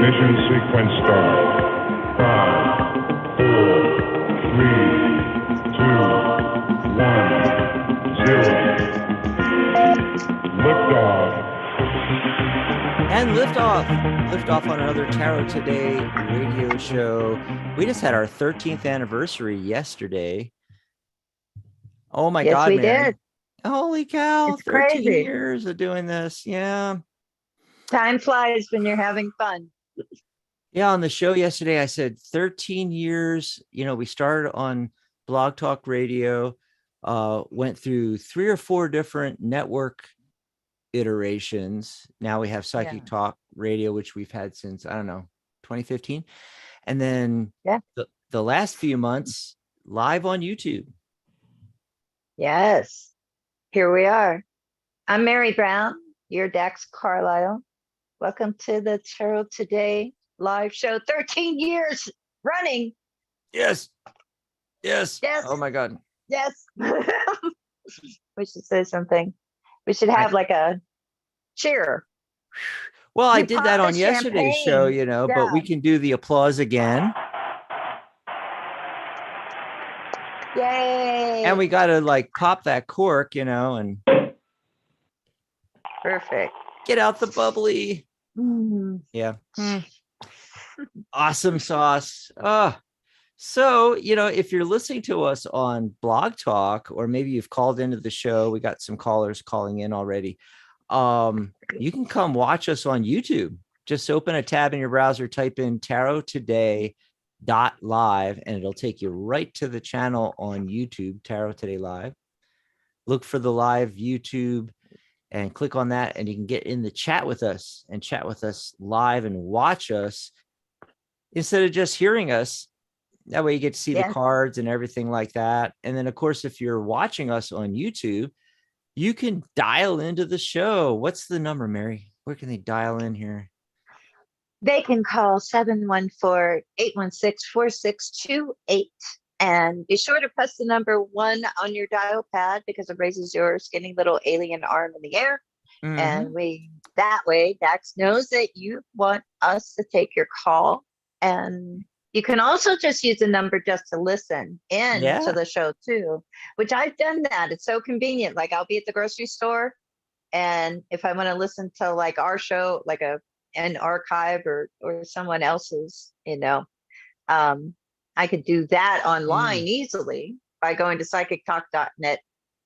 Ignition sequence start. 5, 4, 3, 2, 1, 0. Liftoff. And liftoff. Liftoff on another Tarot Today radio show. We just had our 13th anniversary yesterday. Oh my God, we Mary. did. Holy cow. It's 13 crazy. years of doing this. Yeah. Time flies when you're having fun. Yeah, on the show yesterday, I said 13 years. You know, we started on Blog Talk Radio, went through 3 or 4 different network iterations. Now we have Psychic Talk Radio, which we've had since, I don't know, 2015. And then the last few months, live on YouTube. Yes, here we are. I'm Mary Brown, your Dax Carlisle. Welcome to the Tarot Today live show. 13 years running. Yes. Oh my God. Yes. We should say something. We should have like a cheer. Well, I did that on yesterday's show, you know, but we can do the applause again. Yay. And we got to like pop that cork, you know, and perfect. Get out the bubbly. Yeah. Awesome sauce. So, you know, if you're listening to us on Blog Talk, or maybe you've called into the show, we got some callers calling in already. You can come watch us on YouTube. Just open a tab in your browser, type in tarottoday.live, and it'll take you right to the channel on YouTube, Tarot Today Live. Look for the live YouTube and click on that, and you can get in the chat with us and chat with us live and watch us instead of just hearing us. That way you get to see the cards and everything like that. And then, of course, if you're watching us on YouTube, you can dial into the show. What's the number, Mary? Where can they dial in here? They can call 714-816-4628. And be sure to press the number 1 on your dial pad, because it raises your skinny little alien arm in the air. And that way Dax knows that you want us to take your call. And you can also just use the number just to listen in to the show too, which I've done that. It's so convenient. Like I'll be at the grocery store, and if I want to listen to like our show, like an archive or someone else's, you know, I could do that online easily by going to psychictalk.net.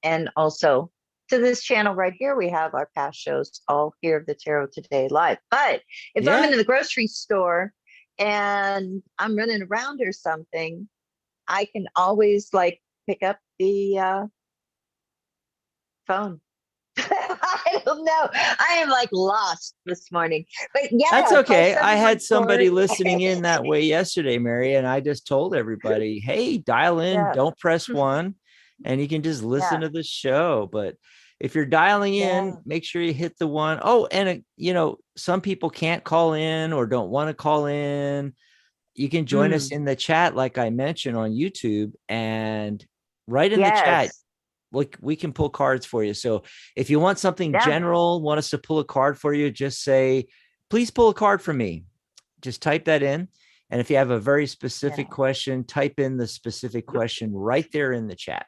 And also to this channel right here, we have our past shows all here of the Tarot Today Live. But if I'm in the grocery store and I'm running around or something, I can always like pick up the phone. I don't know. I am like lost this morning, but that's okay. I had somebody listening in that way yesterday, Mary, and I just told everybody, hey, dial in, don't press 1, and you can just listen to the show. But if you're dialing in, make sure you hit the 1. Oh, and you know, some people can't call in or don't want to call in. You can join us in the chat, like I mentioned on YouTube, and right in the chat, we can pull cards for you. So if you want something general, want us to pull a card for you, just say, please pull a card for me. Just type that in. And if you have a very specific question, type in the specific question right there in the chat.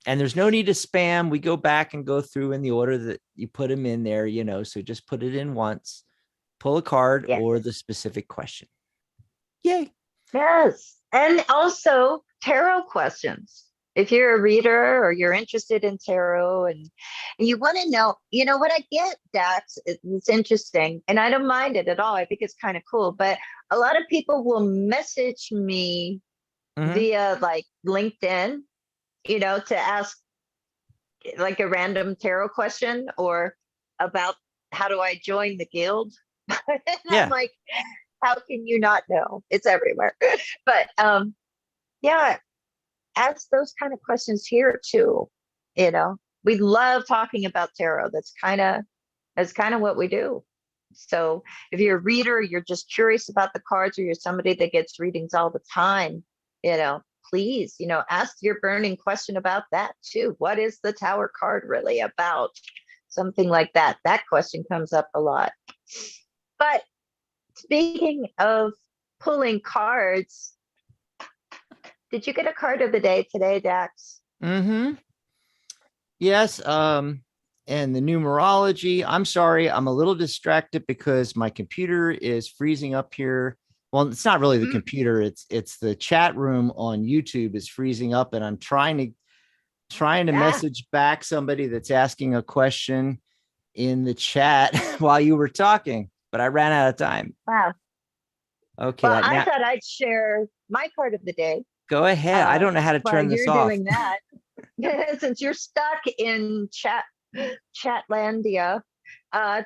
And there's no need to spam. We go back and go through in the order that you put them in there, you know, so just put it in once, pull a card or the specific question. Yay. Yes. And also tarot questions. If you're a reader or you're interested in tarot and you want to know, you know what I get, Dax, it's interesting, and I don't mind it at all. I think it's kind of cool, but a lot of people will message me via like LinkedIn, you know, to ask like a random tarot question or about how do I join the guild? I'm like, how can you not know? It's everywhere. But ask those kind of questions here too. You know, we love talking about tarot. That's kind of what we do. So if you're a reader, you're just curious about the cards, or you're somebody that gets readings all the time, you know, please, you know, ask your burning question about that too. What is the Tower card really about? Something like that. That question comes up a lot. But speaking of pulling cards, did you get a card of the day today, Dax? Yes. And the numerology, I'm sorry, I'm a little distracted because my computer is freezing up here. Well, it's not really the computer, it's the chat room on YouTube is freezing up, and I'm trying to message back somebody that's asking a question in the chat while you were talking, but I ran out of time. Wow. Okay. Well, I thought I'd share my card of the day. Go ahead. I don't know how to turn this off. While you're doing that, since you're stuck in Chatlandia,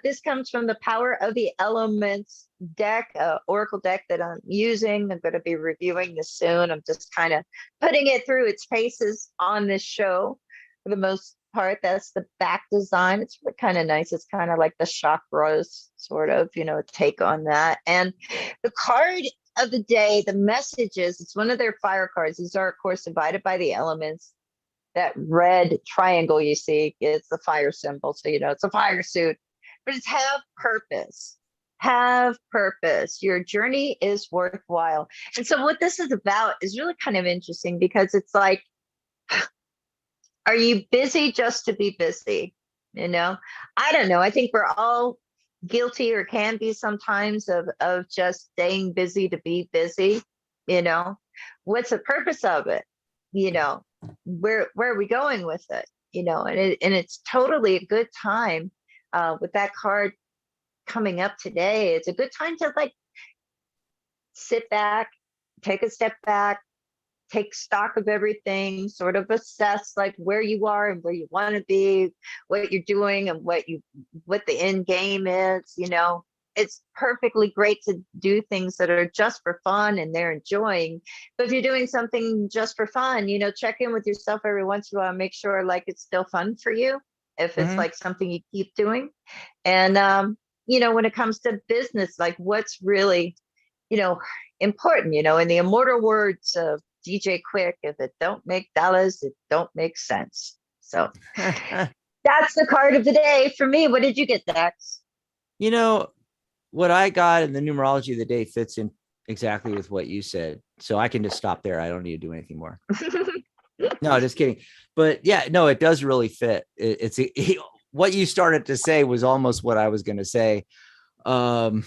this comes from the Power of the Elements deck, Oracle deck that I'm using. I'm going to be reviewing this soon. I'm just kind of putting it through its paces on this show for the most part. That's the back design. It's kind of nice. It's kind of like the chakras, sort of, take on that. And the card of the day, the messages, it's one of their fire cards. These are, of course, divided by the elements. That red triangle you see, it's the fire symbol. So, it's a fire suit, but it's have purpose. Have purpose. Your journey is worthwhile. And so what this is about is really kind of interesting, because it's like, are you busy just to be busy? I don't know. I think we're all guilty, or can be sometimes, of just staying busy to be busy. What's the purpose of it? Where are we going with it? And it's totally a good time with that card coming up today. It's a good time to sit back, take a step back, take stock of everything, sort of assess where you are and where you want to be, what you're doing, and what the end game is. It's perfectly great to do things that are just for fun and they're enjoying. But if you're doing something just for fun, check in with yourself every once in a while, make sure it's still fun for you. If it's something you keep doing. And, when it comes to business, what's really, important, in the immortal words of DJ Quick, if it don't make dollars, it don't make sense. So that's the card of the day for me. What did you get, Dax? What I got in the numerology of the day fits in exactly with what you said. So I can just stop there. I don't need to do anything more. No, just kidding. But yeah, no, it does really fit. What you started to say was almost what I was going to say. I've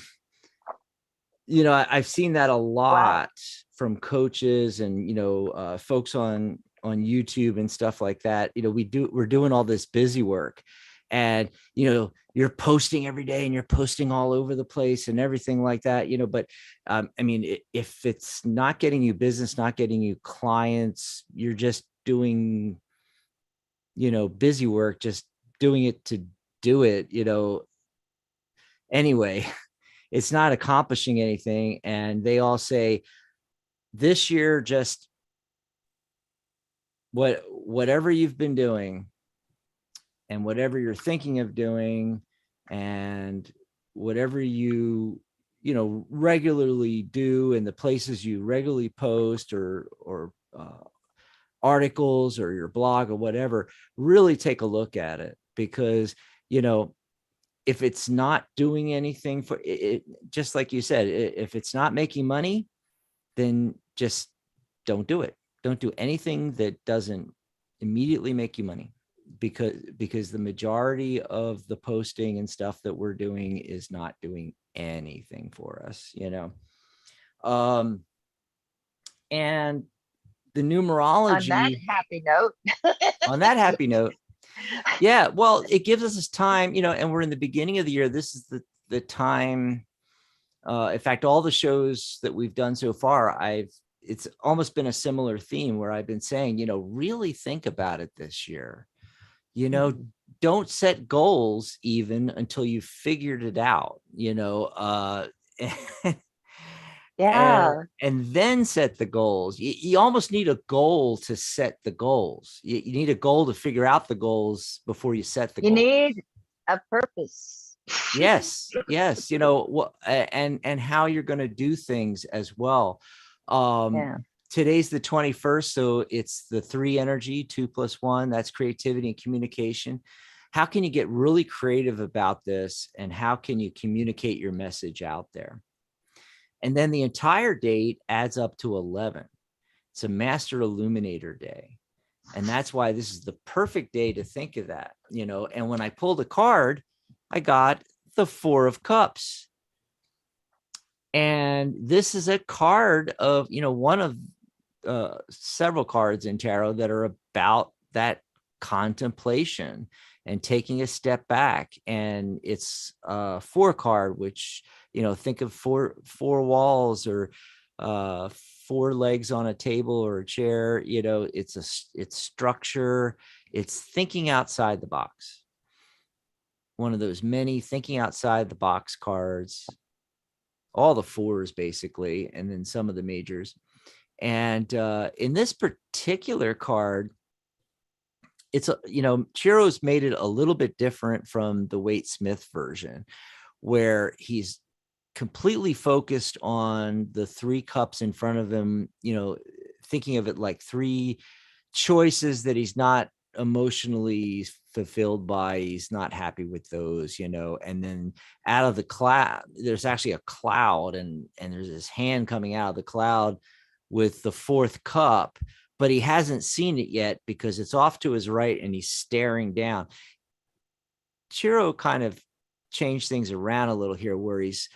seen that a lot from coaches and, folks on YouTube and stuff like that. We're doing all this busy work, and, you're posting every day and you're posting all over the place and everything like that, but if it's not getting you business, not getting you clients, you're just doing, busy work, just doing it to do it, anyway, it's not accomplishing anything. And they all say this year, just whatever you've been doing and whatever you're thinking of doing and whatever you regularly do, and the places you regularly post or articles or your blog or whatever, really take a look at it. Because, if it's not doing anything for it, just like you said, if it's not making money, then just don't do it. Don't do anything that doesn't immediately make you money, because the majority of the posting and stuff that we're doing is not doing anything for us, and the numerology on that happy note. Yeah, well, it gives us this time, and we're in the beginning of the year. This is the time. In fact, all the shows that we've done so far, it's almost been a similar theme where I've been saying, really think about it this year. Don't set goals even until you've figured it out, and then set the goals. You almost need a goal to set the goals. You need a goal to figure out the goals before you set the goals. You need a purpose. Yes. And how you're going to do things as well. Today's the 21st. So it's the 3 energy, 2 + 1. That's creativity and communication. How can you get really creative about this? And how can you communicate your message out there? And then the entire date adds up to 11. It's a master illuminator day. And that's why this is the perfect day to think of that, you know. And when I pulled a card, I got the 4 of Cups. And this is a card of, you know, one of several cards in tarot that are about that contemplation and taking a step back. And it's a 4 card, which, you know, think of four walls or 4 legs on a table or a chair. You know, it's structure. It's thinking outside the box. One of those many thinking outside the box cards, all the 4s basically, and then some of the majors. And in this particular card, it's, you know, Chiro's made it a little bit different from the Waite Smith version, where he's completely focused on the 3 cups in front of him, you know, thinking of it like 3 choices that he's not emotionally fulfilled by. He's not happy with those, you know. And then out of the cloud, there's actually a cloud, and there's this hand coming out of the cloud with the 4th cup, but he hasn't seen it yet because it's off to his right and he's staring down. Chiro kind of changed things around a little here, where he's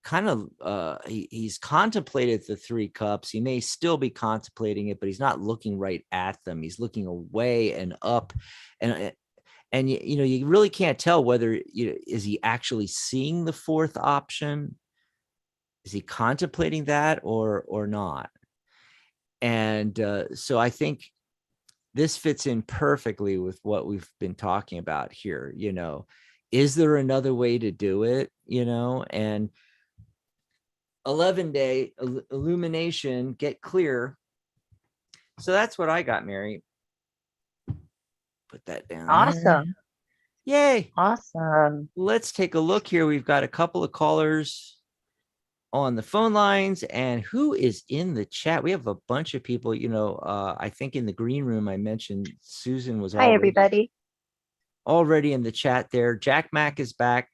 kind of he's contemplated the 3 cups. He may still be contemplating it, but he's not looking right at them. He's looking away and up, and you know, you really can't tell whether, you know, is he actually seeing the 4th option? Is he contemplating that or not? And so I think this fits in perfectly with what we've been talking about here. You know, is there another way to do it? You know, and 11-day illumination, get clear. So that's what I got, Mary. Put that down. Awesome. There. Yay. Awesome. Let's take a look here. We've got a couple of callers on the phone lines, and who is in the chat? We have a bunch of people, you know. I think in the green room, I mentioned Susan was everybody. Already in the chat there. Jack Mack is back.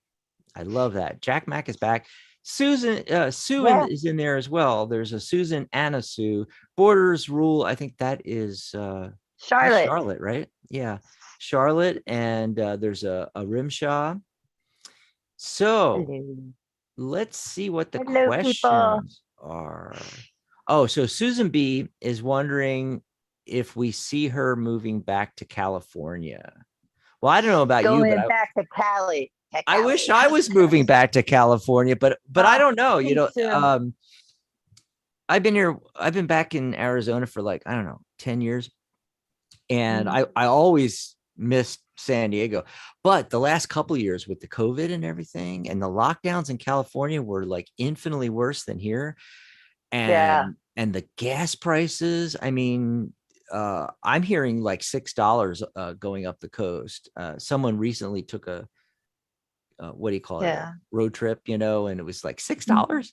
I love that. Jack Mack is back. Susan, Sue is in there as well. There's a Susan and a Sue. Borders Rule, I think that is Charlotte, right? Yeah, Charlotte. And there's a Rimshaw. So let's see what the questions are. Oh, so Susan B is wondering if we see her moving back to California. Well, I don't know about you, but back to Cali. I wish I was moving back to California, but I don't know. You know, I've been back in Arizona for like, I don't know, 10 years. And I always missed San Diego, but the last couple of years with the COVID and everything, and the lockdowns in California were like infinitely worse than here. And the gas prices, I mean, I'm hearing like $6 going up the coast. Someone recently took a what do you call it? A road trip, you know, and it was like $6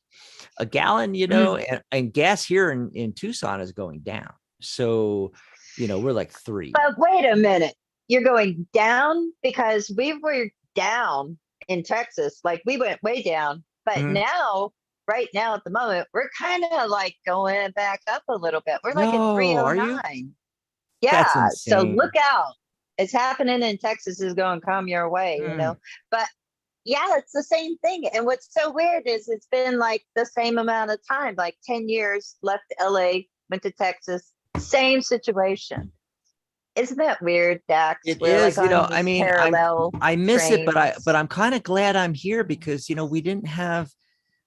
a gallon, you know, and gas here in Tucson is going down. So, you know, we're like 3. But wait a minute. You're going down, because we were down in Texas. Like, we went way down, but now, right now at the moment, we're kind of like going back up a little bit. We're like at 309. Yeah. So look out. It's happening in Texas is going to come your way, you know, but yeah, it's the same thing. And what's so weird is it's been like the same amount of time, like 10 years, left LA, went to Texas, same situation. Isn't that weird, Dax? It is, you know, I mean, I miss it, but I'm kind of glad I'm here, because, you know, we didn't have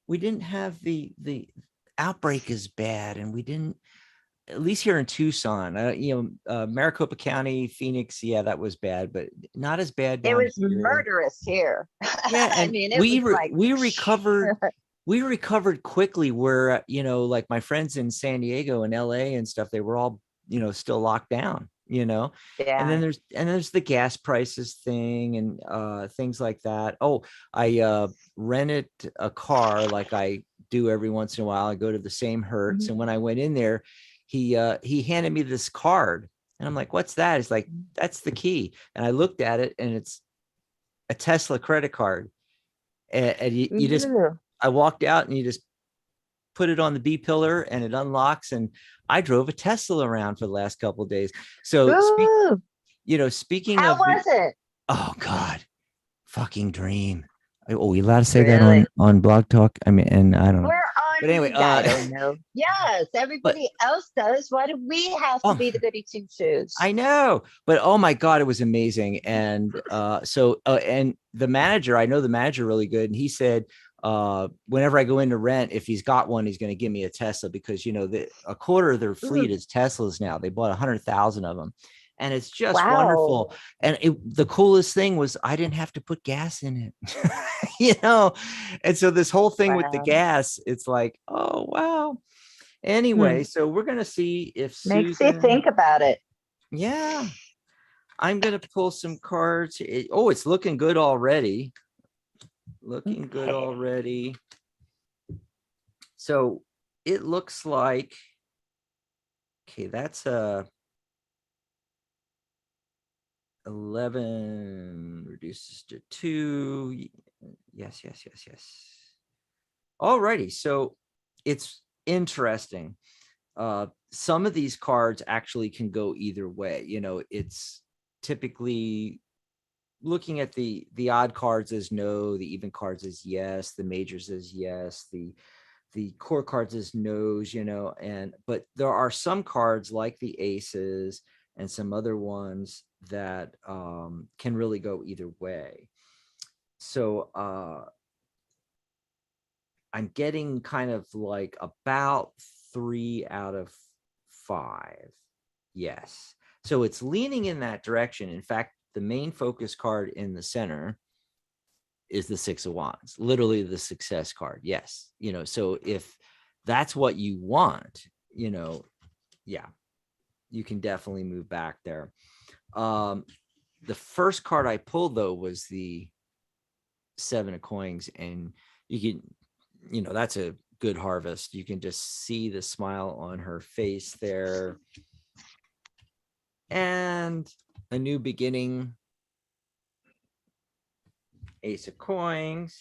the outbreak as bad, and we didn't, at least here in Tucson, you know, Maricopa County, Phoenix, yeah, that was bad, but not as bad. It was murderous here. Yeah, and I mean, we recovered quickly. Where, you know, like my friends in San Diego and LA and stuff, they were all, you know, still locked down, you know. And then there's the gas prices thing and things like that. Oh, I rented a car like I do every once in a while. I go to the same Hertz, and when I went in there, he handed me this card, and I'm like, what's that? It's like, that's the key. And I looked at it, and it's a Tesla credit card. And you just, I walked out, and you just put it on the B pillar and it unlocks. And I drove a Tesla around for the last couple of days. So, speaking how of, was it? Oh God, fucking dream. Oh, we allowed to say Really? that on Blog Talk? I mean, and I don't know. We're on, But anyway, I don't know. Yes, everybody else does. Why do we have to be the goody two shoes? I know, but oh my God, it was amazing. And and the manager, I know the manager really good. And he said, whenever I go into rent, if he's got one, he's going to give me a Tesla because, a quarter of their fleet is Teslas now. They bought 100,000 of them. And it's just wonderful. And the coolest thing was I didn't have to put gas in it, And so this whole thing with the gas, it's like, oh, wow. Anyway, so we're going to see if makes you think about it. Yeah. I'm going to pull some cards. It's looking good already. Looking good already. So it looks like, okay, that's 11 reduces to 2. Yes. Alrighty. So it's interesting. Some of these cards actually can go either way. It's typically looking at the odd cards as no, the even cards as yes, the majors as yes, the core cards as no's, but there are some cards like the aces and some other ones that can really go either way. So I'm getting kind of like about 3 out of 5. Yes. So it's leaning in that direction. In fact, the main focus card in the center is the 6 of Wands, literally the success card. Yes. So if that's what you want, yeah, you can definitely move back there. The first card I pulled though was the 7 of coins, and you can, that's a good harvest. You can just see the smile on her face there. And a new beginning. Ace of coins,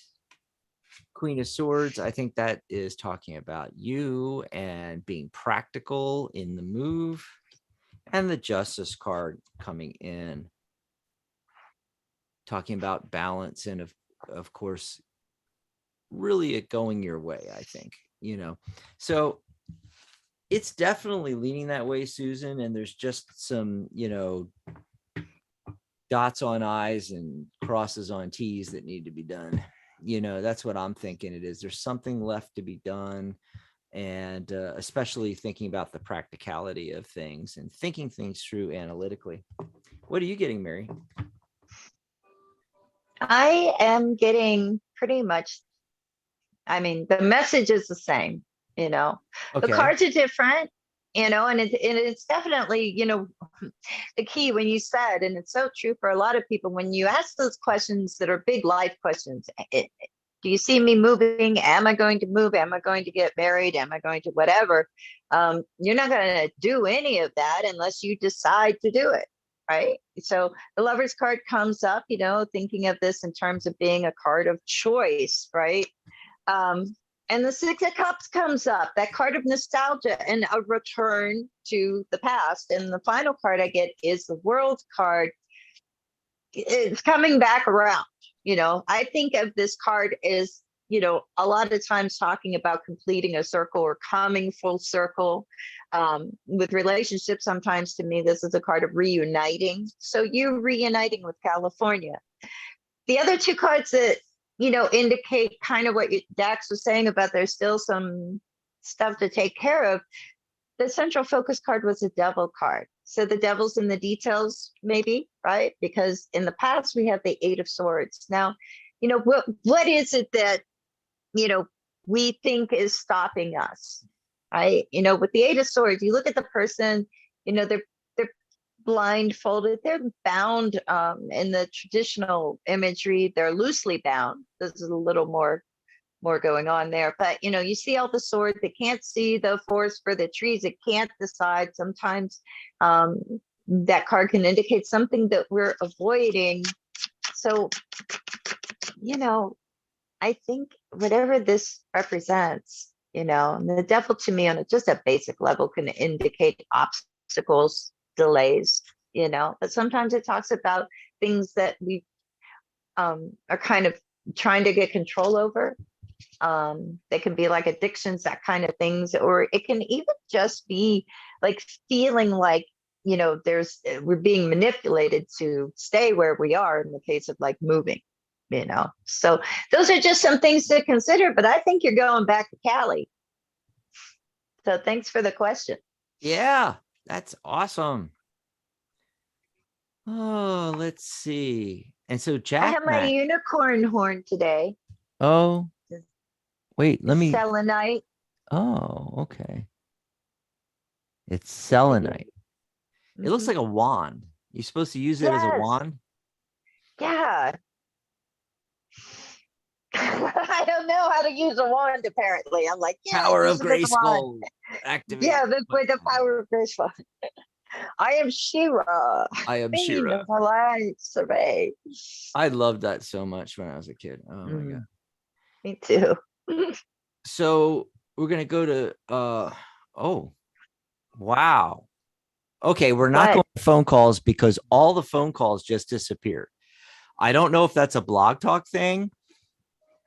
Queen of swords. I think that is talking about you and being practical in the move. And the justice card coming in, talking about balance and of course, really it going your way, I think, So it's definitely leaning that way, Susan. And there's just some, dots on I's and crosses on T's that need to be done. That's what I'm thinking it is. There's something left to be done. And especially thinking about the practicality of things and thinking things through analytically. What are you getting, Mary? I am getting pretty much, the message is the same, Okay. The cards are different, and it's definitely, the key when you said, and it's so true for a lot of people, when you ask those questions that are big life questions, do you see me moving? Am I going to move? Am I going to get married? Am I going to whatever? You're not going to do any of that unless you decide to do it. Right. So the Lover's card comes up, thinking of this in terms of being a card of choice. Right. And the 6 of Cups comes up, that card of nostalgia and a return to the past. And the final card I get is the World card. It's coming back around. I think of this card as, a lot of times talking about completing a circle or coming full circle. With relationships, sometimes to me, this is a card of reuniting. So you reuniting with California. The other 2 cards that, indicate kind of what Dax was saying about there's still some stuff to take care of. The central focus card was a Devil card. So the devil's in the details, maybe, right? Because in the past, we have the 8 of Swords. Now, what is it that, we think is stopping us, right? With the 8 of Swords, you look at the person, they're blindfolded, they're bound in the traditional imagery, they're loosely bound. There's a little more going on there, but you see all the swords, they can't see the forest for the trees, it can't decide. Sometimes that card can indicate something that we're avoiding. So I think whatever this represents, And the devil to me on just a basic level can indicate obstacles, delays, but sometimes it talks about things that we are kind of trying to get control over. They can be like addictions, that kind of things, or it can even just be like feeling like, we're being manipulated to stay where we are in the case of like moving, So those are just some things to consider, but I think you're going back to Cali. So thanks for the question. Yeah, that's awesome. Oh, let's see. And so Jack, I have my unicorn horn today. Oh, wait, let me. Selenite. Oh, okay. It's selenite. It looks like a wand. You're supposed to use it as a wand? Yeah. I don't know how to use a wand, apparently. I'm like, power of Grayskull. Activate. Yeah, with the power of Grayskull. I am She-Ra. I am She-Ra. I loved that so much when I was a kid. Oh my God. Me too. So we're gonna go to oh wow. Okay, we're not going to phone calls because all the phone calls just disappeared. I don't know if that's a blog talk thing,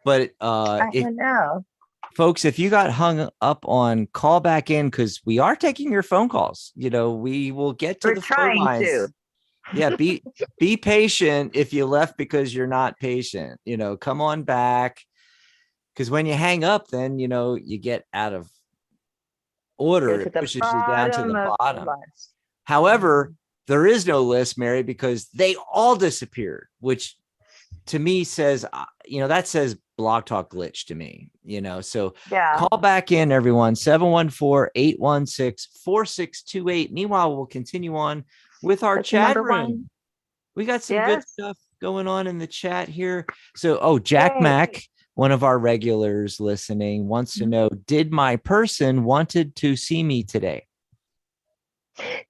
but I don't know. Folks, if you got hung up on, call back in because we are taking your phone calls. We will get to the phone lines. Yeah, be patient if you left because you're not patient. Come on back. Because when you hang up, then you get out of order. It pushes you down to the bottom. However, there is no list, Mary, because they all disappeared, which to me says, that says blog talk glitch to me, so call back in, everyone, 714-816-4628. Meanwhile, we'll continue on with our chat room. We got some good stuff going on in the chat here. So, Jack Mack, one of our regulars listening, wants to know, did my person wanted to see me today?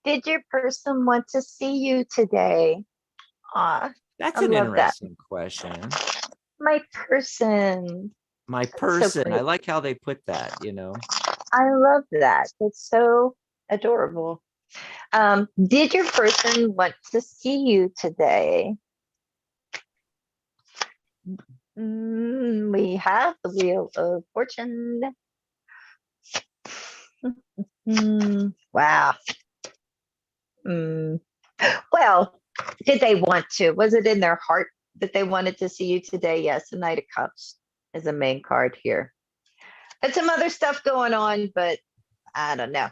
Did your person want to see you today? That's an interesting question. My person. So I like how they put that, I love that. It's so adorable. Did your person want to see you today? We have the Wheel of Fortune. Wow. Well, did they want to? Was it in their heart that they wanted to see you today? Yes, the Knight of Cups is the main card here. And some other stuff going on, but I don't know.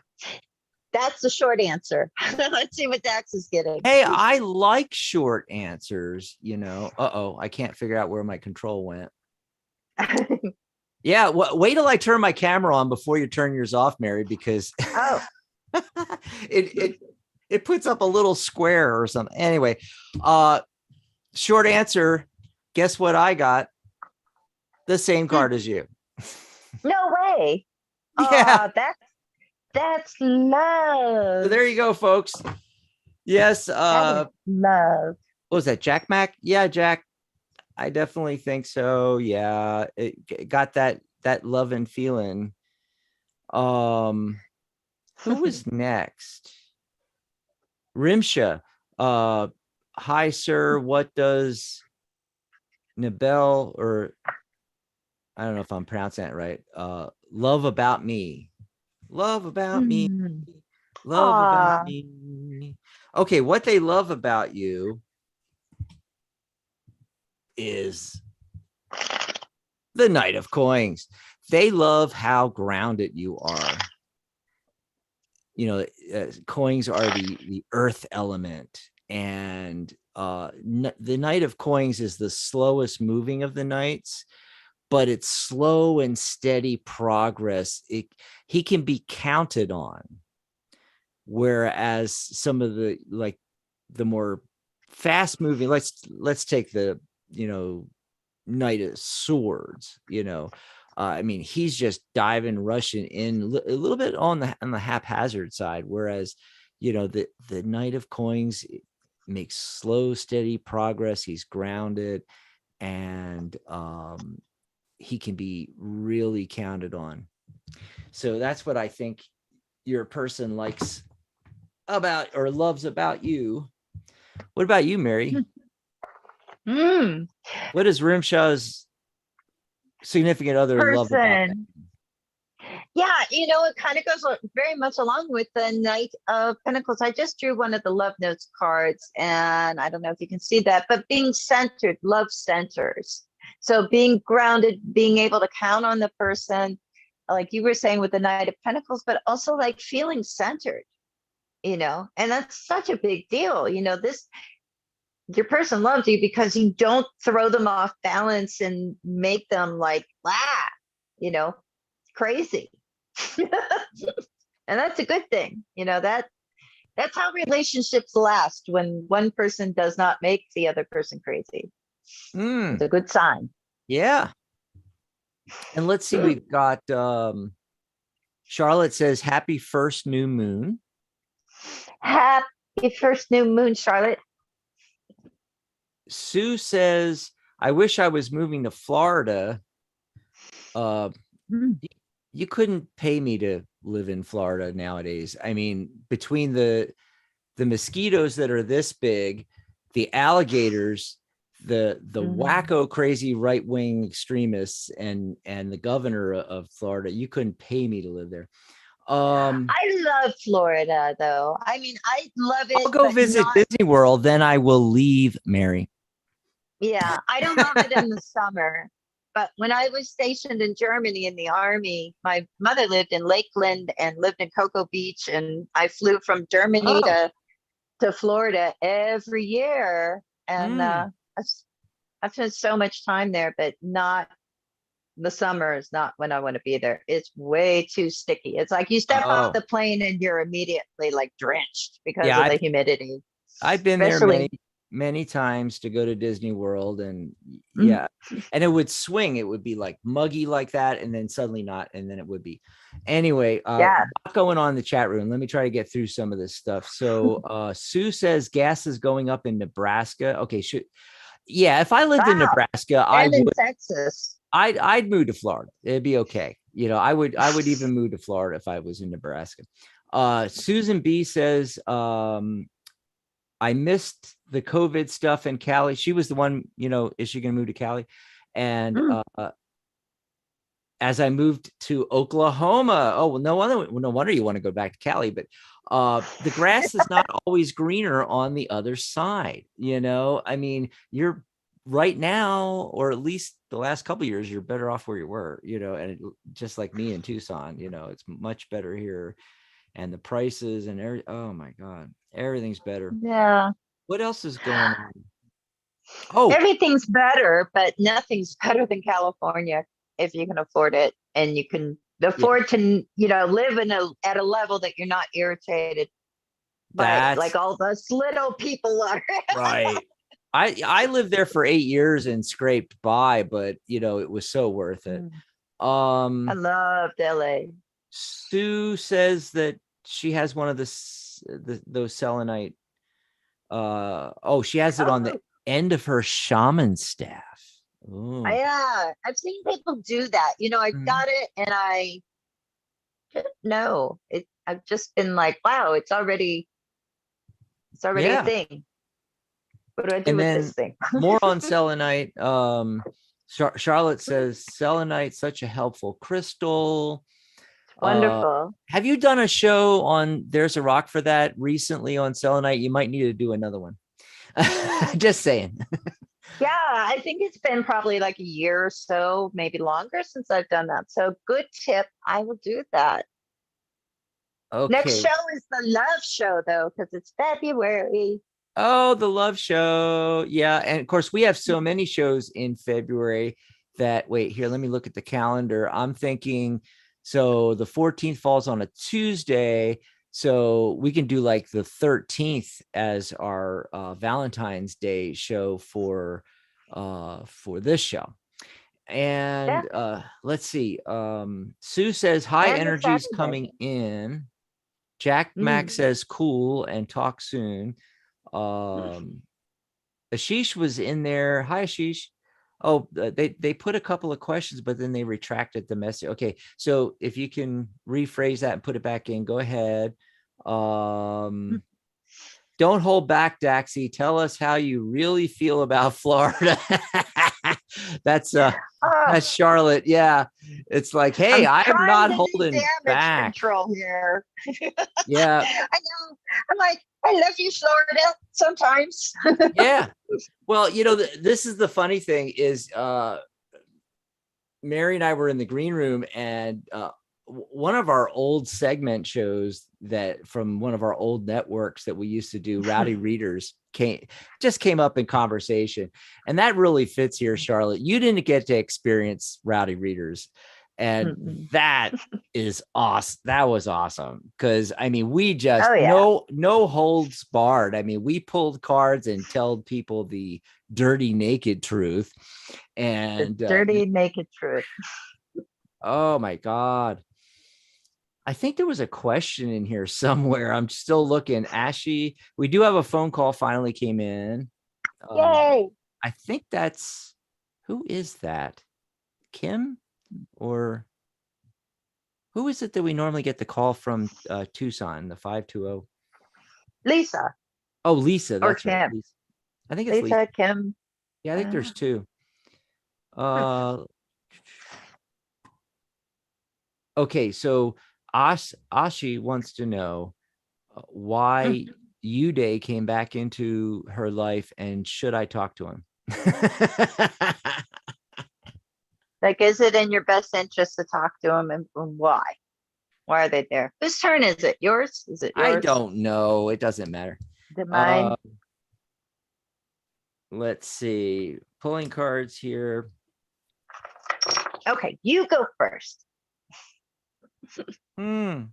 That's the short answer. Let's see what Dax is getting. Hey, I like short answers, I can't figure out where my control went. Yeah, wait till I turn my camera on before you turn yours off, Mary, because it puts up a little square or something. Anyway, short answer, guess what I got? The same card as you. No way. Yeah. That's love. So there you go, folks. Yes. Love. What was that, Jack Mack? Yeah, Jack. I definitely think so. Yeah. It got that love and feeling. Who was next? Rimsha. Hi, sir. What does Nibel, or I don't know if I'm pronouncing it right. Love about me. Love about me. Love about me. Okay, what they love about you is the Knight of Coins. They love how grounded you are. Coins are the earth element, and the Knight of Coins is the slowest moving of the knights, but it's slow and steady progress. He can be counted on, whereas some of the more fast moving, let's take the Knight of Swords. He's just diving, rushing in a little bit on the haphazard side, whereas the Knight of Coins makes slow, steady progress. He's grounded, and he can be really counted on. So that's what I think your person likes about or loves about you. What about you, Mary? What does Rimshaw's significant other love about that? Yeah, it kind of goes very much along with the Knight of Pentacles. I just drew one of the love notes cards, and I don't know if you can see that, but being centered, love centers. So being grounded, being able to count on the person, like you were saying with the Knight of Pentacles, but also like feeling centered, and that's such a big deal. Your person loves you because you don't throw them off balance and make them like, crazy. And that's a good thing. That's how relationships last, when one person does not make the other person crazy. It's a good sign. Yeah. And let's see, we've got Charlotte says, happy first new moon. Happy first new moon, Charlotte. Sue says, I wish I was moving to Florida. You couldn't pay me to live in Florida nowadays. I mean, between the mosquitoes that are this big, the alligators, the wacko crazy right-wing extremists, and the governor of Florida, you couldn't pay me to live there. I love Florida, though. I mean, I love it. I'll go visit Disney World, then I will leave, Mary. Yeah, I don't love it in the summer. But when I was stationed in Germany in the Army, my mother lived in Lakeland and lived in Cocoa Beach, and I flew from Germany to Florida every year. And I've spent so much time there, but not the summer is not when I want to be there. It's way too sticky. It's like you step off the plane and you're immediately like drenched because of the humidity. I've been there many times to go to Disney World, and and it would swing. It would be like muggy like that, and then suddenly not, and then it would be. Anyway, lot going on in the chat room. Let me try to get through some of this stuff. So Sue says gas is going up in Nebraska. Okay, if I lived in Nebraska, I would. In Texas. I'd move to Florida. It'd be okay. I would even move to Florida if I was in Nebraska. Susan B says, I missed the COVID stuff in Cali. She was the one, is she going to move to Cali? And as I moved to Oklahoma, no wonder you want to go back to Cali, but the grass is not always greener on the other side. I mean, you're right now, or at least the last couple of years, you're better off where you were, and just like me in Tucson, it's much better here. And the prices and oh my God, everything's better. Yeah. What else is going on? Everything's better, but nothing's better than California if you can afford it, and you can afford to, live at a level that you're not irritated by like all those little people are. Right. I lived there for 8 years and scraped by, but it was so worth it. I loved LA. Sue says that she has one of those selenite. She has it on the end of her shaman staff. Yeah, I've seen people do that. I got it, and I didn't know it. I've just been like, wow, it's already a thing. What do I do with this thing? More on selenite. Charlotte says selenite, such a helpful crystal. Wonderful. Have you done a show on There's a Rock for that recently on selenite? You might need to do another one. Just saying. Yeah, I think it's been probably like a year or so, maybe longer since I've done that. So good tip. I will do that. Okay. Next show is the love show, though, because it's February. Oh, the love show. Yeah. And of course, we have so many shows in February that, wait, here, let me look at the calendar. I'm thinking, so the 14th falls on a Tuesday. So we can do like the 13th as our Valentine's Day show for this show. And let's see. Sue says, high energy is coming in. Jack Mack says, cool, and talk soon. Ashish was in there. Hi, Ashish. Oh, they put a couple of questions, but then they retracted the message. Okay, so if you can rephrase that and put it back in, go ahead. Don't hold back, Daxie. Tell us how you really feel about Florida. That's Charlotte. Yeah. It's like, hey, I'm not holding back. Control here. Yeah. I know. I'm like, I love you, Florida, sometimes. Yeah. Well, this is the funny thing is Mary and I were in the green room, and one of our old segment shows that from one of our old networks that we used to do, Rowdy Readers, came up in conversation. And that really fits here, Charlotte. You didn't get to experience Rowdy Readers. And that is awesome. That was awesome. Cause I mean, we just no holds barred. I mean, we pulled cards and told people the dirty, naked truth. And the dirty, naked truth. Oh my God. I think there was a question in here somewhere. I'm still looking. Ashy, we do have a phone call finally came in. Yay. I think who is that? Kim? Or who is it that we normally get the call from Tucson, the 520? Lisa. Oh, Lisa. That's or Kim. Right. Lisa. I think it's Lisa. Kim. Yeah, I think there's two. Okay, so Ashi wants to know why Uday came back into her life, and should I talk to him? Like, is it in your best interest to talk to him, and why? Why are they there? Whose turn is it? Yours? Is it yours? I don't know. It doesn't matter. Is it mine? Let's see. Pulling cards here. Okay, you go first. I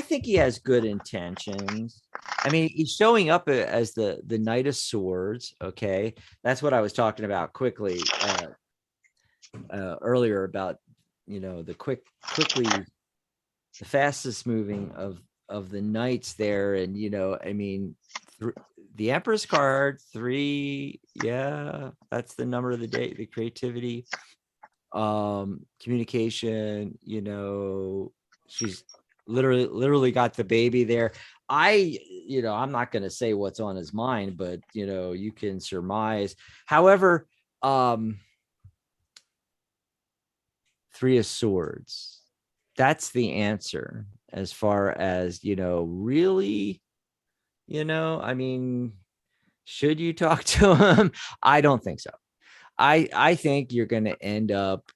think he has good intentions. I mean, he's showing up as the Knight of Swords. Okay, that's what I was talking about quickly earlier about the quickly the fastest moving of the knights there, and I mean the Empress card 3. Yeah, that's the number of the day. The creativity, communication. She's literally got the baby there. I'm not going to say what's on his mind, but you can surmise. However, 3 of Swords, that's the answer as far as really, I mean, should you talk to him? I don't think so. I think you're going to end up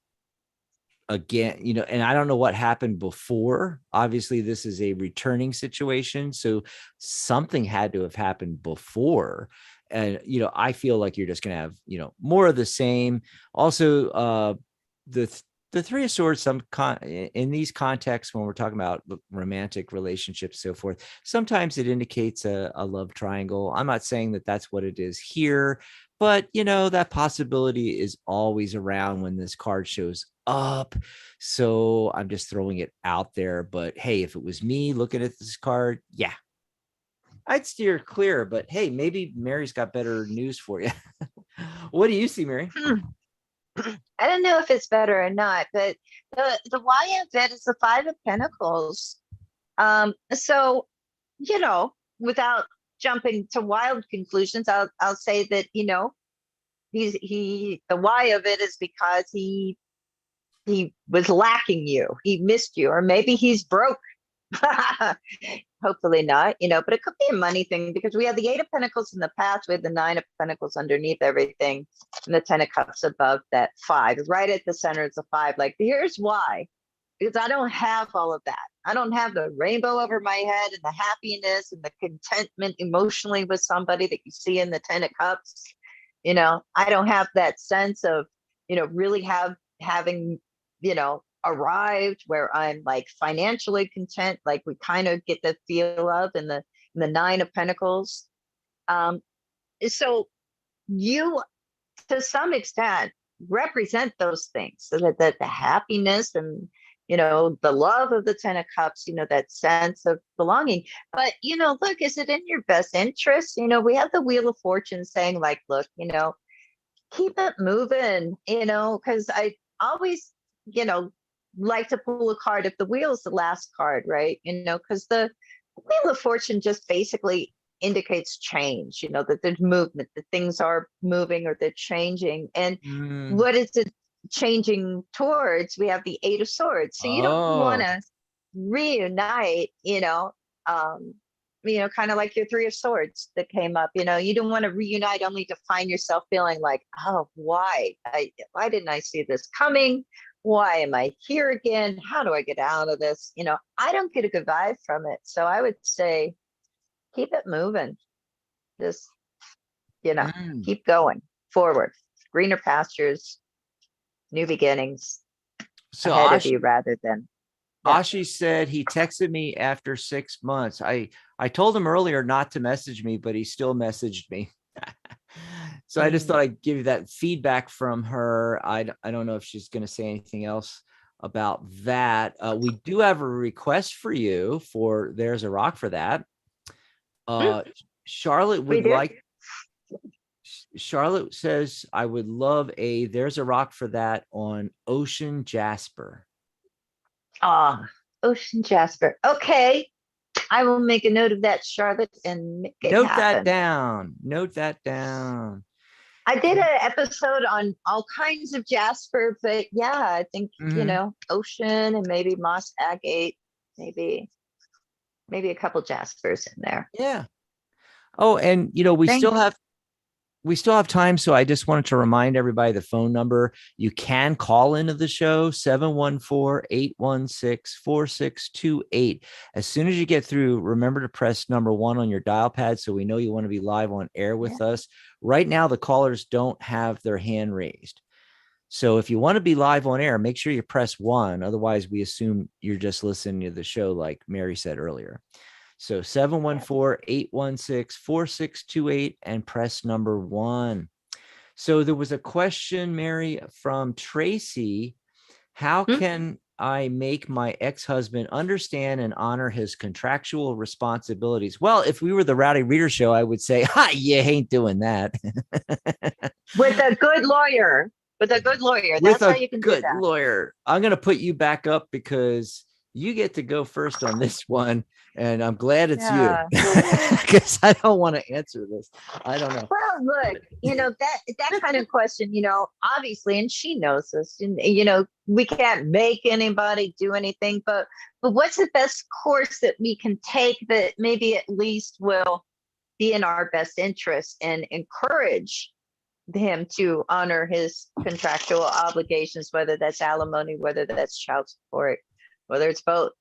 again, and I don't know what happened before. Obviously, this is a returning situation, so something had to have happened before. And I feel like you're just gonna have more of the same. Also, the 3 of Swords, in these contexts when we're talking about romantic relationships, so forth, sometimes it indicates a love triangle. I'm not saying that that's what it is here, but that possibility is always around when this card shows up. So I'm just throwing it out there. But hey, if it was me looking at this card, yeah, I'd steer clear. But hey, maybe Mary's got better news for you. What do you see, Mary? I don't know if it's better or not, but the why of it is the 5 of Pentacles. So without jumping to wild conclusions, I'll say that the why of it is because he was lacking you, he missed you, or maybe he's broke. Hopefully not, but it could be a money thing, because we have the 8 of Pentacles in the past, we have the 9 of Pentacles underneath everything, and the 10 of Cups above that 5. Right at the center is a 5. Like, here's why. Because I don't have all of that. I don't have the rainbow over my head and the happiness and the contentment emotionally with somebody that you see in the 10 of Cups. I don't have that sense of, really having, arrived where I'm like financially content, like we kind of get the feel of in the 9 of Pentacles. So you, to some extent, represent those things, so that the happiness and the love of the 10 of Cups, that sense of belonging. But look, is it in your best interest? We have the Wheel of Fortune saying, like, look, keep it moving, because I always, like to pull a card if the wheel is the last card, right? Because the Wheel of Fortune just basically indicates change, that there's movement, that things are moving or they're changing. And what is it changing towards? We have the Eight of Swords. So you don't want to reunite, kind of like your Three of Swords that came up. You don't want to reunite only to find yourself feeling like, oh, why didn't I see this coming? Why am I here again? How do I get out of this? I don't get a good vibe from it. So I would say keep it moving. Just, keep going forward. Greener pastures, new beginnings So ahead of you rather than. Ashi said he texted me after 6 months. I told him earlier not to message me, but he still messaged me. So I just thought I'd give you that feedback from her. I don't know if she's going to say anything else about that. We do have a request for you for There's a Rock for That. Charlotte would like. Charlotte says, I would love a There's a Rock for That on Ocean Jasper. Ocean Jasper. Okay. I will make a note of that, Charlotte, and make it Note happen. Note that down. I did an episode on all kinds of Jasper, but yeah, I think, ocean and maybe moss agate, maybe a couple Jaspers in there. Yeah. Oh, and we still have time. So I just wanted to remind everybody the phone number. You can call into the show, 714-816-4628. As soon as you get through, remember to press number 1 on your dial pad so we know you want to be live on air with us. Right now, the callers don't have their hand raised. So if you want to be live on air, make sure you press 1. Otherwise, we assume you're just listening to the show like Mary said earlier. So 714-816-4628 and press number 1. So there was a question, Mary, from Tracy. How can I make my ex-husband understand and honor his contractual responsibilities? Well, if we were the Rowdy Reader Show, I would say, you ain't doing that. With a good lawyer. That's how you can do that. With a good lawyer. I'm going to put you back up because you get to go first on this one. And I'm glad it's you because I don't want to answer this. I don't know. Well, look, that kind of question, obviously, and she knows this, and, we can't make anybody do anything, but what's the best course that we can take that maybe at least will be in our best interest and encourage him to honor his contractual obligations, whether that's alimony, whether that's child support, whether it's both,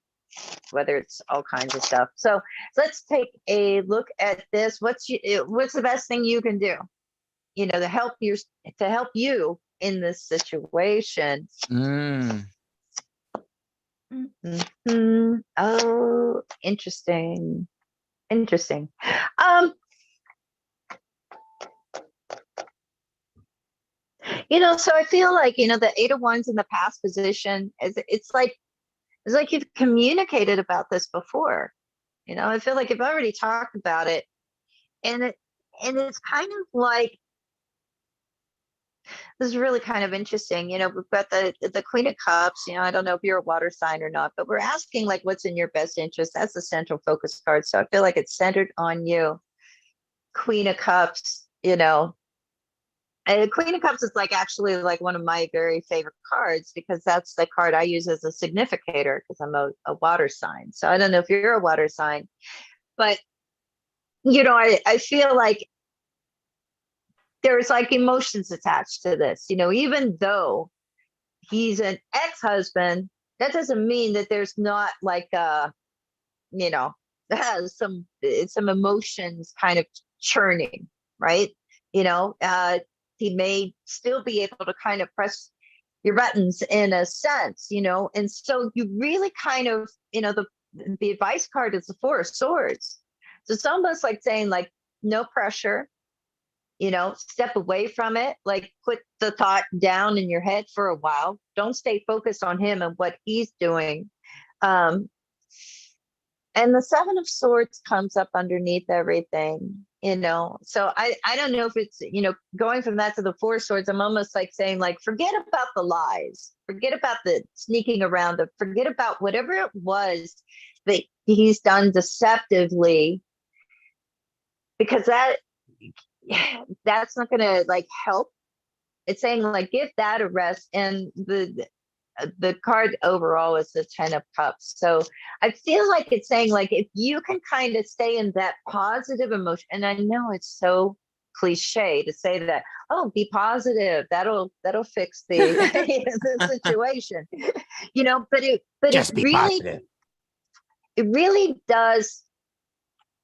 whether it's all kinds of stuff. So let's take a look at this. What's the best thing you can do, to help you in this situation? Oh, interesting. So I feel like, the Eight of Wands in the past position it's like you've communicated about this before. I feel like you've already talked about it. And it's kind of like, this is really kind of interesting. We've got the Queen of Cups. I don't know if you're a water sign or not, but we're asking like what's in your best interest. That's the central focus card. So I feel like it's centered on you. Queen of Cups, And Queen of Cups is actually one of my very favorite cards because that's the card I use as a significator because I'm a water sign. So I don't know if you're a water sign, but, I feel like there's emotions attached to this, even though he's an ex-husband, that doesn't mean that there's not some emotions kind of churning, right? He may still be able to kind of press your buttons in a sense, and so you really kind of, the advice card is the Four of Swords. So it's almost like saying no pressure, step away from it, put the thought down in your head for a while. Don't stay focused on him and what he's doing. And And the Seven of Swords comes up underneath everything, so I don't know if it's, going from that to the Four of Swords. I'm almost like saying, like, forget about the lies, forget about the sneaking around, forget about whatever it was that he's done deceptively, because that's not going to like help. It's saying, like, give that a rest. And the card overall is the 10 of Cups. So I feel like it's saying, like, if you can kind of stay in that positive emotion, and I know it's so cliche to say that, oh, be positive, that'll fix the situation, but Just be positive. It really does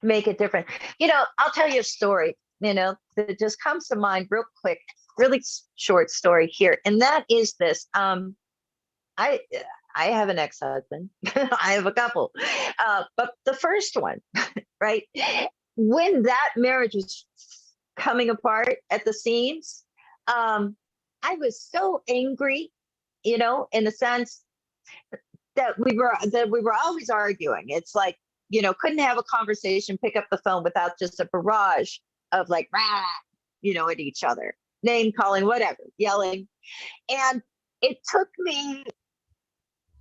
make it different. I'll tell you a story, that just comes to mind real quick, really short story here. And that is this. I have an ex-husband. I have a couple. But the first one, right? When that marriage was coming apart at the seams, I was so angry, in the sense that we were always arguing. It's like, couldn't have a conversation, pick up the phone without just a barrage of like, rah, at each other, name calling, whatever, yelling. And it took me,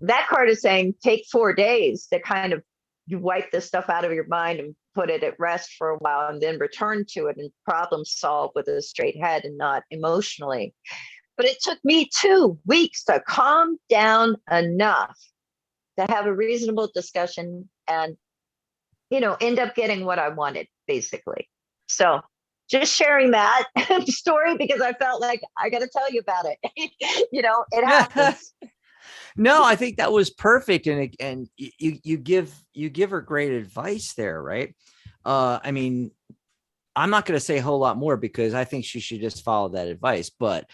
that card is saying, take 4 days to kind of wipe this stuff out of your mind and put it at rest for a while, and then return to it and problem solve with a straight head and not emotionally. But it took me 2 weeks to calm down enough to have a reasonable discussion and, end up getting what I wanted, basically. So just sharing that story, because I felt like I got to tell you about it. It happens. No, I think that was perfect. And you give her great advice there. Right. I mean, I'm not going to say a whole lot more because I think she should just follow that advice, but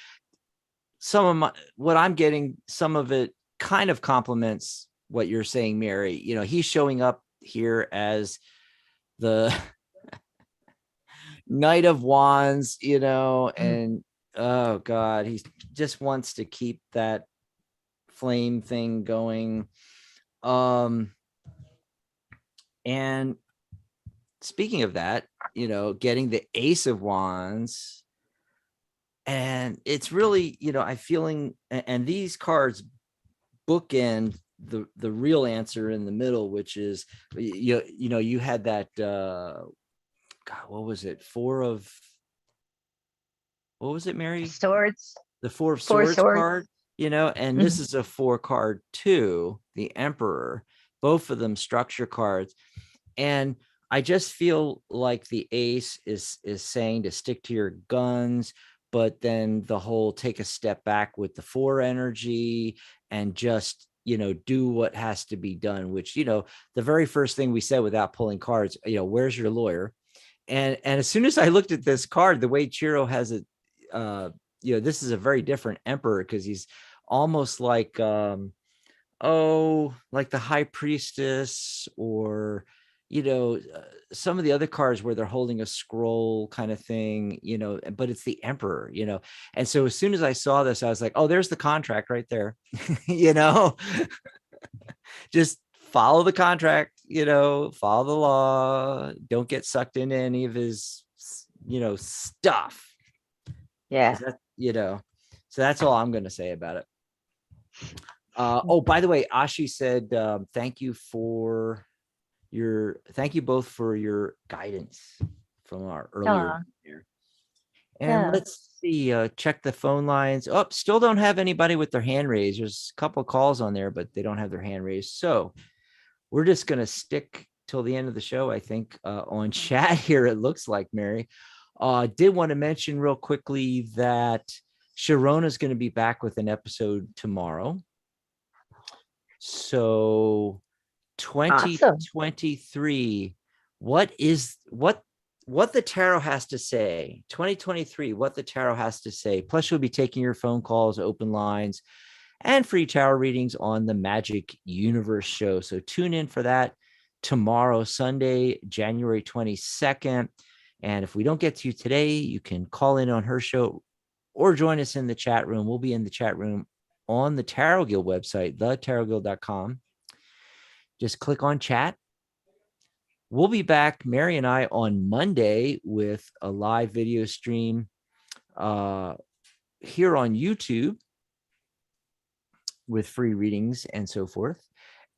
what I'm getting, some of it kind of complements what you're saying, Mary. He's showing up here as the Knight of Wands, and oh God, he just wants to keep that flame thing going. And speaking of that, getting the Ace of Wands, and it's really, I feeling, and these cards bookend the real answer in the middle, which is, you had that, God, what was it? What was it, Mary? Swords. The Four of Swords card, and this is a 4 card too, the Emperor, both of them structure cards. And I just feel like the Ace is saying to stick to your guns, but then the whole take a step back with the 4 energy and just, do what has to be done, which, the very first thing we said without pulling cards, where's your lawyer? And as soon as I looked at this card, the way Chiro has it, this is a very different Emperor, because he's almost like, like the High Priestess, or, some of the other cards where they're holding a scroll kind of thing, but it's the Emperor, And so as soon as I saw this, I was like, oh, there's the contract right there, just follow the contract, follow the law, don't get sucked into any of his, stuff. Yeah. So that's all I'm going to say about it. By the way, Ashi said, thank you both for your guidance from our earlier here. And let's see, check the phone lines. Oh, still don't have anybody with their hand raised. There's a couple of calls on there, but they don't have their hand raised. So we're just going to stick till the end of the show, I think, on chat here. It looks like, Mary. Did want to mention real quickly that Sharona is going to be back with an episode tomorrow. So 2023, awesome. What the tarot has to say, 2023, what the tarot has to say. Plus, you'll be taking your phone calls, open lines, and free tarot readings on the Magic Universe show. So tune in for that tomorrow, Sunday, January 22nd. And if we don't get to you today, you can call in on her show or join us in the chat room. We'll be in the chat room on the Tarot Guild website, thetarotguild.com. Just click on chat we'll be back, Mary and I, on Monday with a live video stream here on YouTube with free readings and so forth.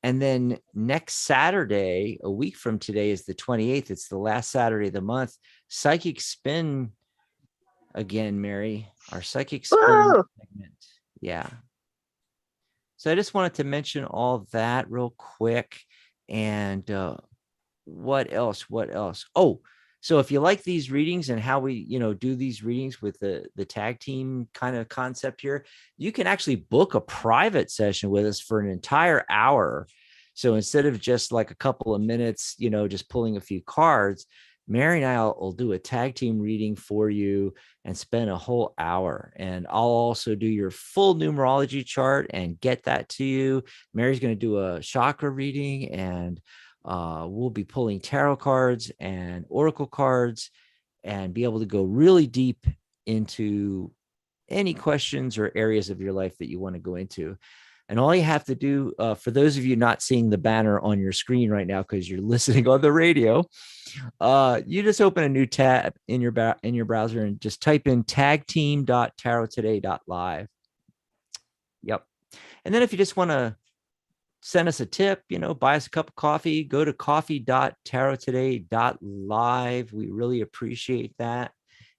And then next Saturday, a week from today, is the 28th. It's the last Saturday of the month. Psychic Spin again, Mary. Our Psychic Spin segment. Yeah. So I just wanted to mention all that real quick. And what else? Oh, so if you like these readings and how we, do these readings with the tag team kind of concept here, you can actually book a private session with us for an entire hour. So instead of just like a couple of minutes, just pulling a few cards, Mary and I will do a tag team reading for you and spend a whole hour. And I'll also do your full numerology chart and get that to you. Mary's going to do a chakra reading, and we'll be pulling tarot cards and oracle cards and be able to go really deep into any questions or areas of your life that you want to go into. And all you have to do, for those of you not seeing the banner on your screen right now because you're listening on the radio, you just open a new tab in your browser and just type in tagteam.tarottoday.live. Yep. And then if you just want to send us a tip, buy us a cup of coffee, go to coffee.tarottoday.live. We really appreciate that.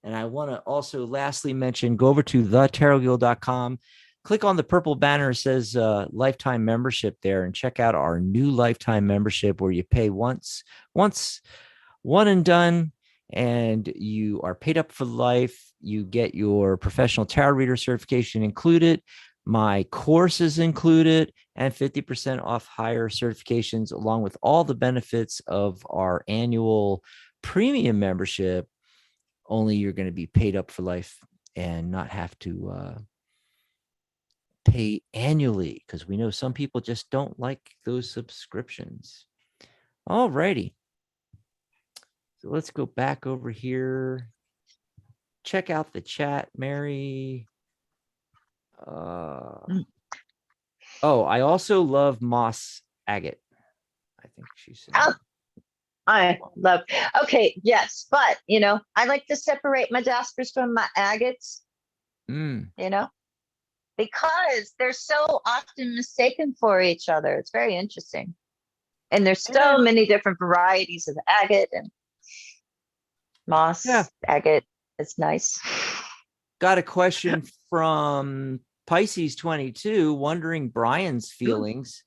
And I want to also lastly mention, go over to thetarotguild.com. Click on the purple banner that says lifetime membership there, and check out our new lifetime membership where you pay once, one and done, and you are paid up for life. You get your professional tarot reader certification included. My course is included, and 50% off higher certifications, along with all the benefits of our annual premium membership. Only you're going to be paid up for life and not have to pay annually, because we know some people just don't like those subscriptions. All righty. So let's go back over here. Check out the chat, Mary. I also love moss agate. I think she said. Oh, I love. Okay, yes, but I like to separate my jaspers from my agates. Because they're so often mistaken for each other. It's very interesting. And there's so many different varieties of agate and moss. Yeah. Agate is nice. Got a question from Pisces 22, wondering Brian's feelings.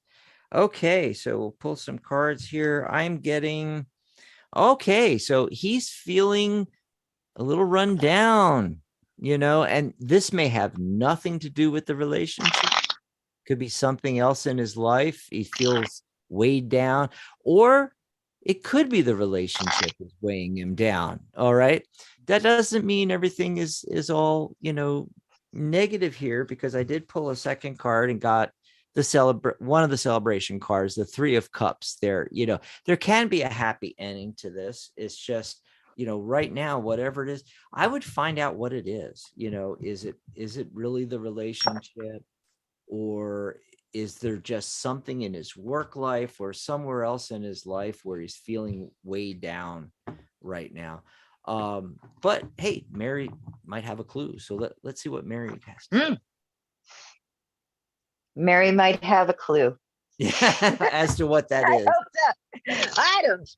Okay, so we'll pull some cards here. I'm getting, so he's feeling a little run down. And this may have nothing to do with the relationship. Could be something else in his life. He feels weighed down, or it could be the relationship is weighing him down. All right. That doesn't mean everything is all, negative here, because I did pull a second card and got one of the celebration cards, the 3 of Cups there. There can be a happy ending to this. It's just, right now, whatever it is, I would find out what it is. Is it really the relationship, or is there just something in his work life or somewhere else in his life where he's feeling weighed down right now? But hey, Mary might have a clue. So let's see what Mary has to say. Mary might have a clue. As to what that is. I don't.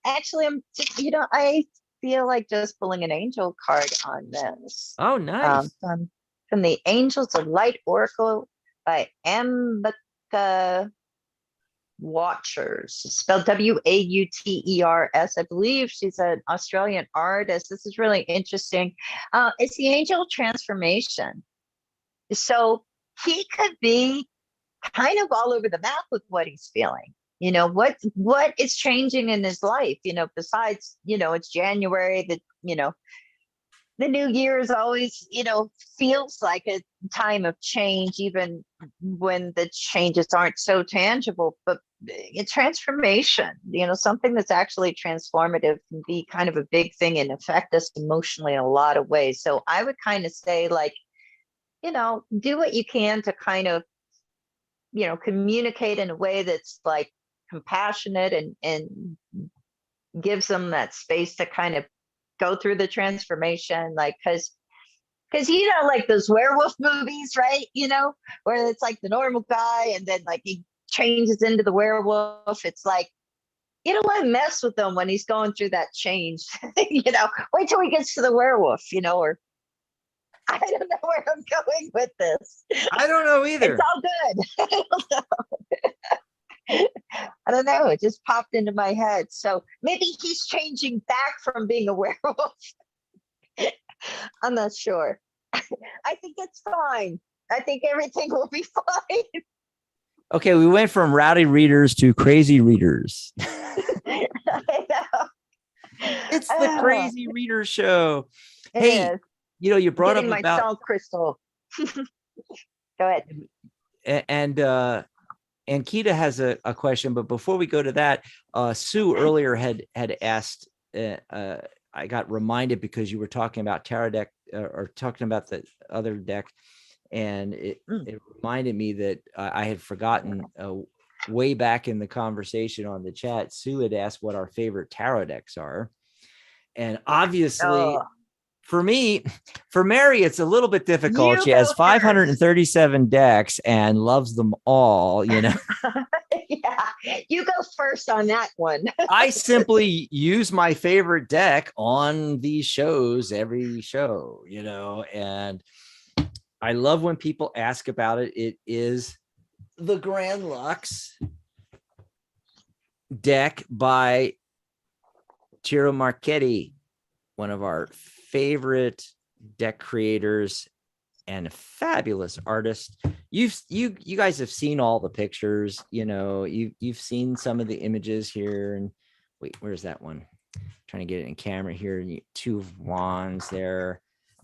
Actually, I'm just, I feel like just pulling an angel card on this. Oh, nice. From the Angels of Light Oracle by Ambika Watchers, spelled Wauters. I believe she's an Australian artist. This is really interesting. It's the angel transformation. So he could be kind of all over the map with what he's feeling. What is changing in his life, besides, it's January, that, the new year is always, feels like a time of change, even when the changes aren't so tangible. But transformation, something that's actually transformative can be kind of a big thing and affect us emotionally in a lot of ways. So I would kind of say, like, do what you can to kind of, communicate in a way that's like compassionate and gives them that space to kind of go through the transformation, like, because like those werewolf movies, right? Where it's like the normal guy and then like he changes into the werewolf. It's like, you don't want to mess with him when he's going through that change. Wait till he gets to the werewolf, or I don't know where I'm going with this. I don't know either. It's all good. I don't know. It just popped into my head. So maybe he's changing back from being a werewolf. I'm not sure. I think it's fine. I think everything will be fine. Okay, we went from rowdy readers to crazy readers. I know. It's the Crazy Reader Show. It Hey, is. you brought Getting up my about salt crystal. Go ahead. and Kita has a question, but before we go to that, Sue earlier had asked. I got reminded because you were talking about tarot deck or talking about the other deck, and it reminded me that I had forgotten way back in the conversation on the chat. Sue had asked what our favorite tarot decks are, and obviously. For Mary, it's a little bit difficult. She has 537 decks and loves them all, Yeah, you go first on that one. I simply use my favorite deck on these shows, every show, and I love when people ask about it. It is the Grand Lux deck by Ciro Marchetti, one of our favorite deck creators and a fabulous artist. You guys have seen all the pictures, you've seen some of the images here. And wait, where's that one? Trying to get it in camera here. Two of Wands there.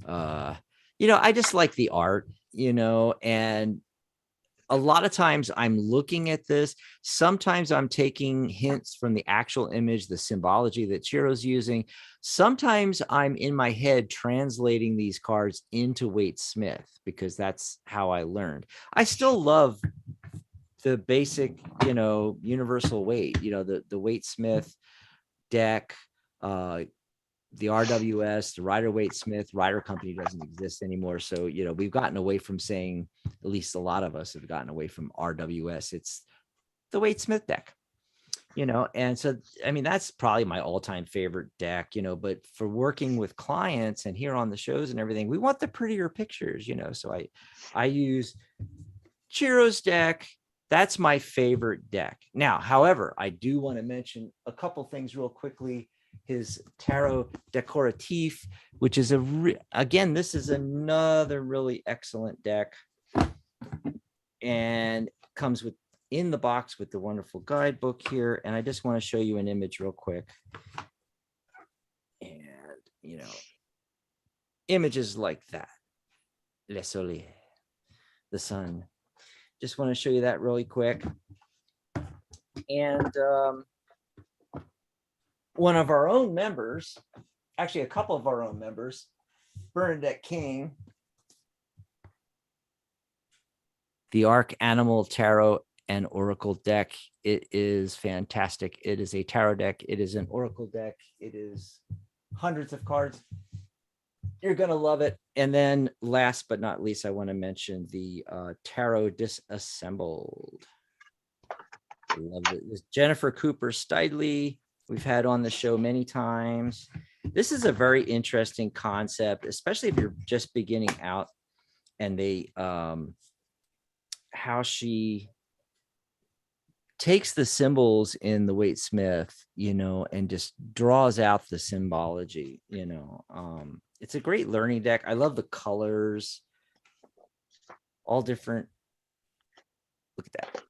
I just like the art, and a lot of times I'm looking at this. Sometimes I'm taking hints from the actual image, the symbology that Ciro's using. Sometimes I'm in my head translating these cards into Waite Smith because that's how I learned. I still love the basic, universal Waite, the Waite Smith deck, the RWS, the Rider-Waite Smith. Rider Company doesn't exist anymore. So, we've gotten away from saying, at least a lot of us have gotten away from RWS. It's the Waite Smith deck, and so, that's probably my all-time favorite deck, but for working with clients and here on the shows and everything, we want the prettier pictures, so I use Ciro's deck. That's my favorite deck. Now, however, I do want to mention a couple things real quickly. His Tarot Decoratif, which is again, this is another really excellent deck, and comes in the box with the wonderful guidebook here. And I just want to show you an image real quick. And images like that, Le Soleil, the sun. Just want to show you that really quick. And one of our own members, actually a couple of our own members, Bernadette King, the Arc Animal Tarot and Oracle deck. It is fantastic. It is a tarot deck. It is an Oracle deck. It is hundreds of cards. You're going to love it. And then last but not least, I want to mention the Tarot Disassembled. I love it. This Jennifer Cooper Steidley, we've had on the show many times. This is a very interesting concept, especially if you're just beginning out, and how she takes the symbols in the Waite Smith, and just draws out the symbology, it's a great learning deck. I love the colors, all different. Look at that.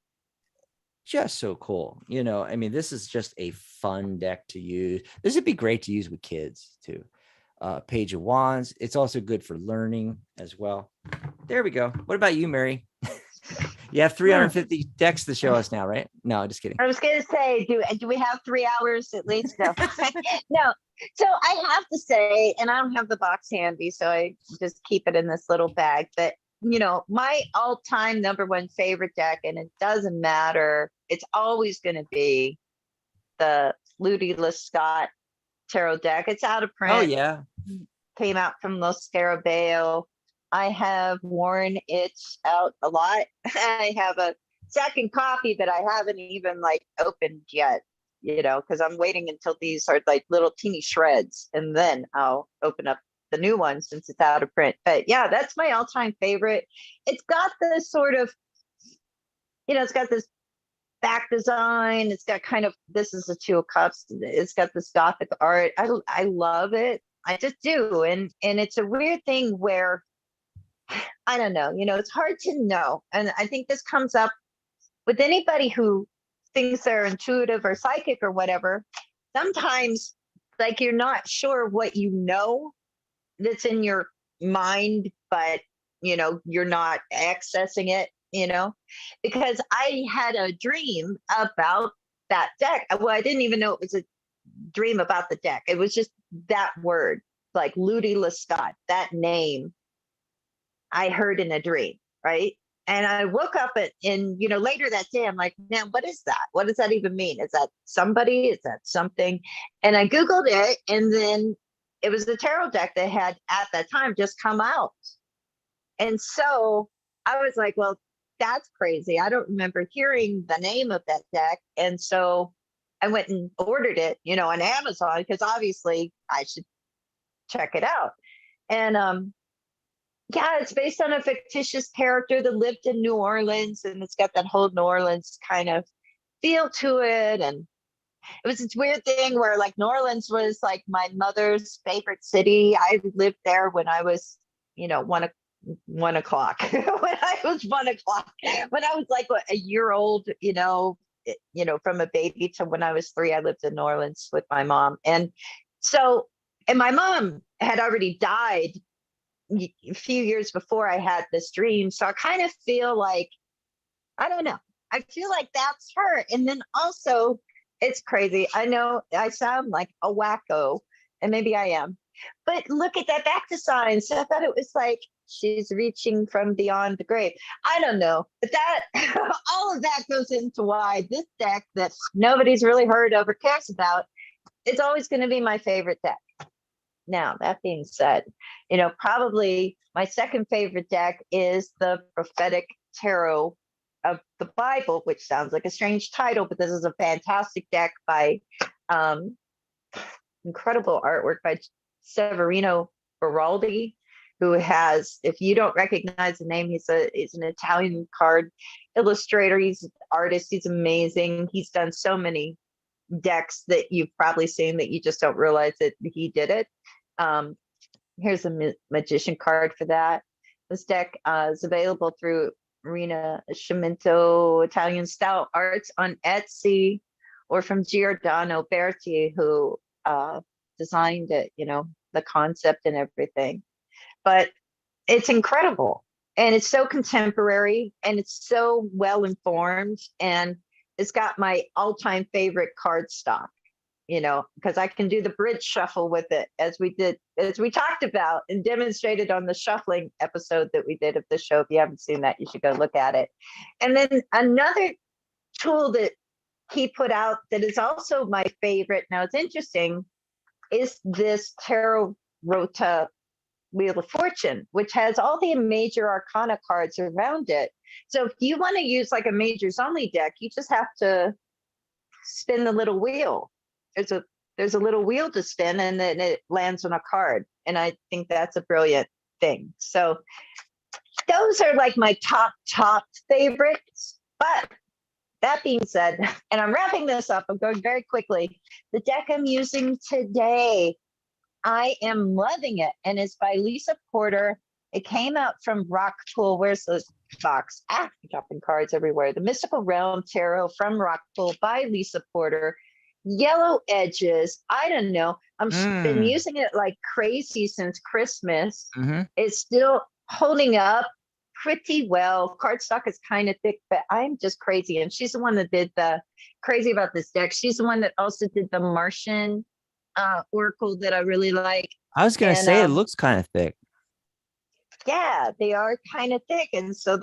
Just so cool. This is just a fun deck to use. This would be great to use with kids too. Page of Wands. It's also good for learning as well. There we go. What about you, Mary? You have 350 decks to show us now, right? No, just kidding. I was going to say, do we have 3 hours at least? No. No. So I have to say, and I don't have the box handy, so I just keep it in this little bag, but my all-time number one favorite deck, and it doesn't matter. It's always going to be the Ludi Lescott tarot deck. It's out of print. Oh yeah. Came out from Los Scarabeo. I have worn it out a lot. I have a second copy that I haven't even like opened yet, because I'm waiting until these are like little teeny shreds, and then I'll open up the new one since it's out of print. But yeah, that's my all-time favorite. It's got this sort of, it's got this back design. It's got kind of, this is the Two of Cups. It's got this Gothic art. I love it. I just do. And it's a weird thing where, I don't know, it's hard to know. And I think this comes up with anybody who thinks they're intuitive or psychic or whatever. Sometimes, like, you're not sure what that's in your mind, but, you're not accessing it, because I had a dream about that deck. Well, I didn't even know it was a dream about the deck. It was just that word, like Ludi Lescott, that name I heard in a dream, right? And I woke up and later that day, I'm like, man, what is that? What does that even mean? Is that somebody? Is that something? And I Googled it, and then it was the tarot deck that had at that time just come out. And so I was like, well, that's crazy. I don't remember hearing the name of that deck. And so I went and ordered it, on Amazon, because obviously I should check it out. And yeah, it's based on a fictitious character that lived in New Orleans, and it's got that whole New Orleans kind of feel to it. And it was this weird thing where, like, New Orleans was like my mother's favorite city. I lived there when I was, 1 o'clock. When I was 1 o'clock, when I was like a year old, from a baby to when I was 3, I lived in New Orleans with my mom. And my mom had already died a few years before I had this dream. So I kind of feel like, I don't know, I feel like that's her. And then also, it's crazy. I know I sound like a wacko, and maybe I am, but look at that back design. So I thought it was like, she's reaching from beyond the grave. I don't know, but that all of that goes into why this deck that nobody's really heard of or cares about, it's always going to be my favorite deck. Now, that being said, probably my second favorite deck is the Prophetic Tarot of the Bible, which sounds like a strange title, but this is a fantastic deck by incredible artwork by Severino Beraldi, who has, if you don't recognize the name, he's an Italian card illustrator. He's an artist. He's amazing. He's done so many decks that you've probably seen that you just don't realize that he did it. Here's a magician card for that. This deck is available through Rinascimento Italian Style Arts on Etsy, or from Giordano Berti, who designed it, the concept and everything. But it's incredible, and it's so contemporary, and it's so well informed, and it's got my all-time favorite card stock, because I can do the bridge shuffle with it, as we talked about and demonstrated on the shuffling episode that we did of the show. If you haven't seen that, you should go look at it. And then another tool that he put out that is also my favorite, now it's interesting, is this Tarot Rota Wheel of Fortune, which has all the major arcana cards around it. So if you want to use like a majors only deck, you just have to spin the little wheel. There's a little wheel to spin, and then it lands on a card. And I think that's a brilliant thing. So those are like my top favorites. But that being said, and I'm wrapping this up, I'm going very quickly. The deck I'm using today, I am loving it, and it's by Lisa Porter. It came out from Rockpool. Where's the box? I'm dropping cards everywhere. The Mystical Realm Tarot from Rockpool by Lisa Porter. Yellow edges. I don't know. I've been using it like crazy since Christmas. Mm-hmm. It's still holding up pretty well. Cardstock is kind of thick, but I'm just crazy. And she's the one that did the crazy about this deck. She's the one that also did the Martian Oracle that I really like. I was going to say, it looks kind of thick. Yeah, they are kind of thick, and so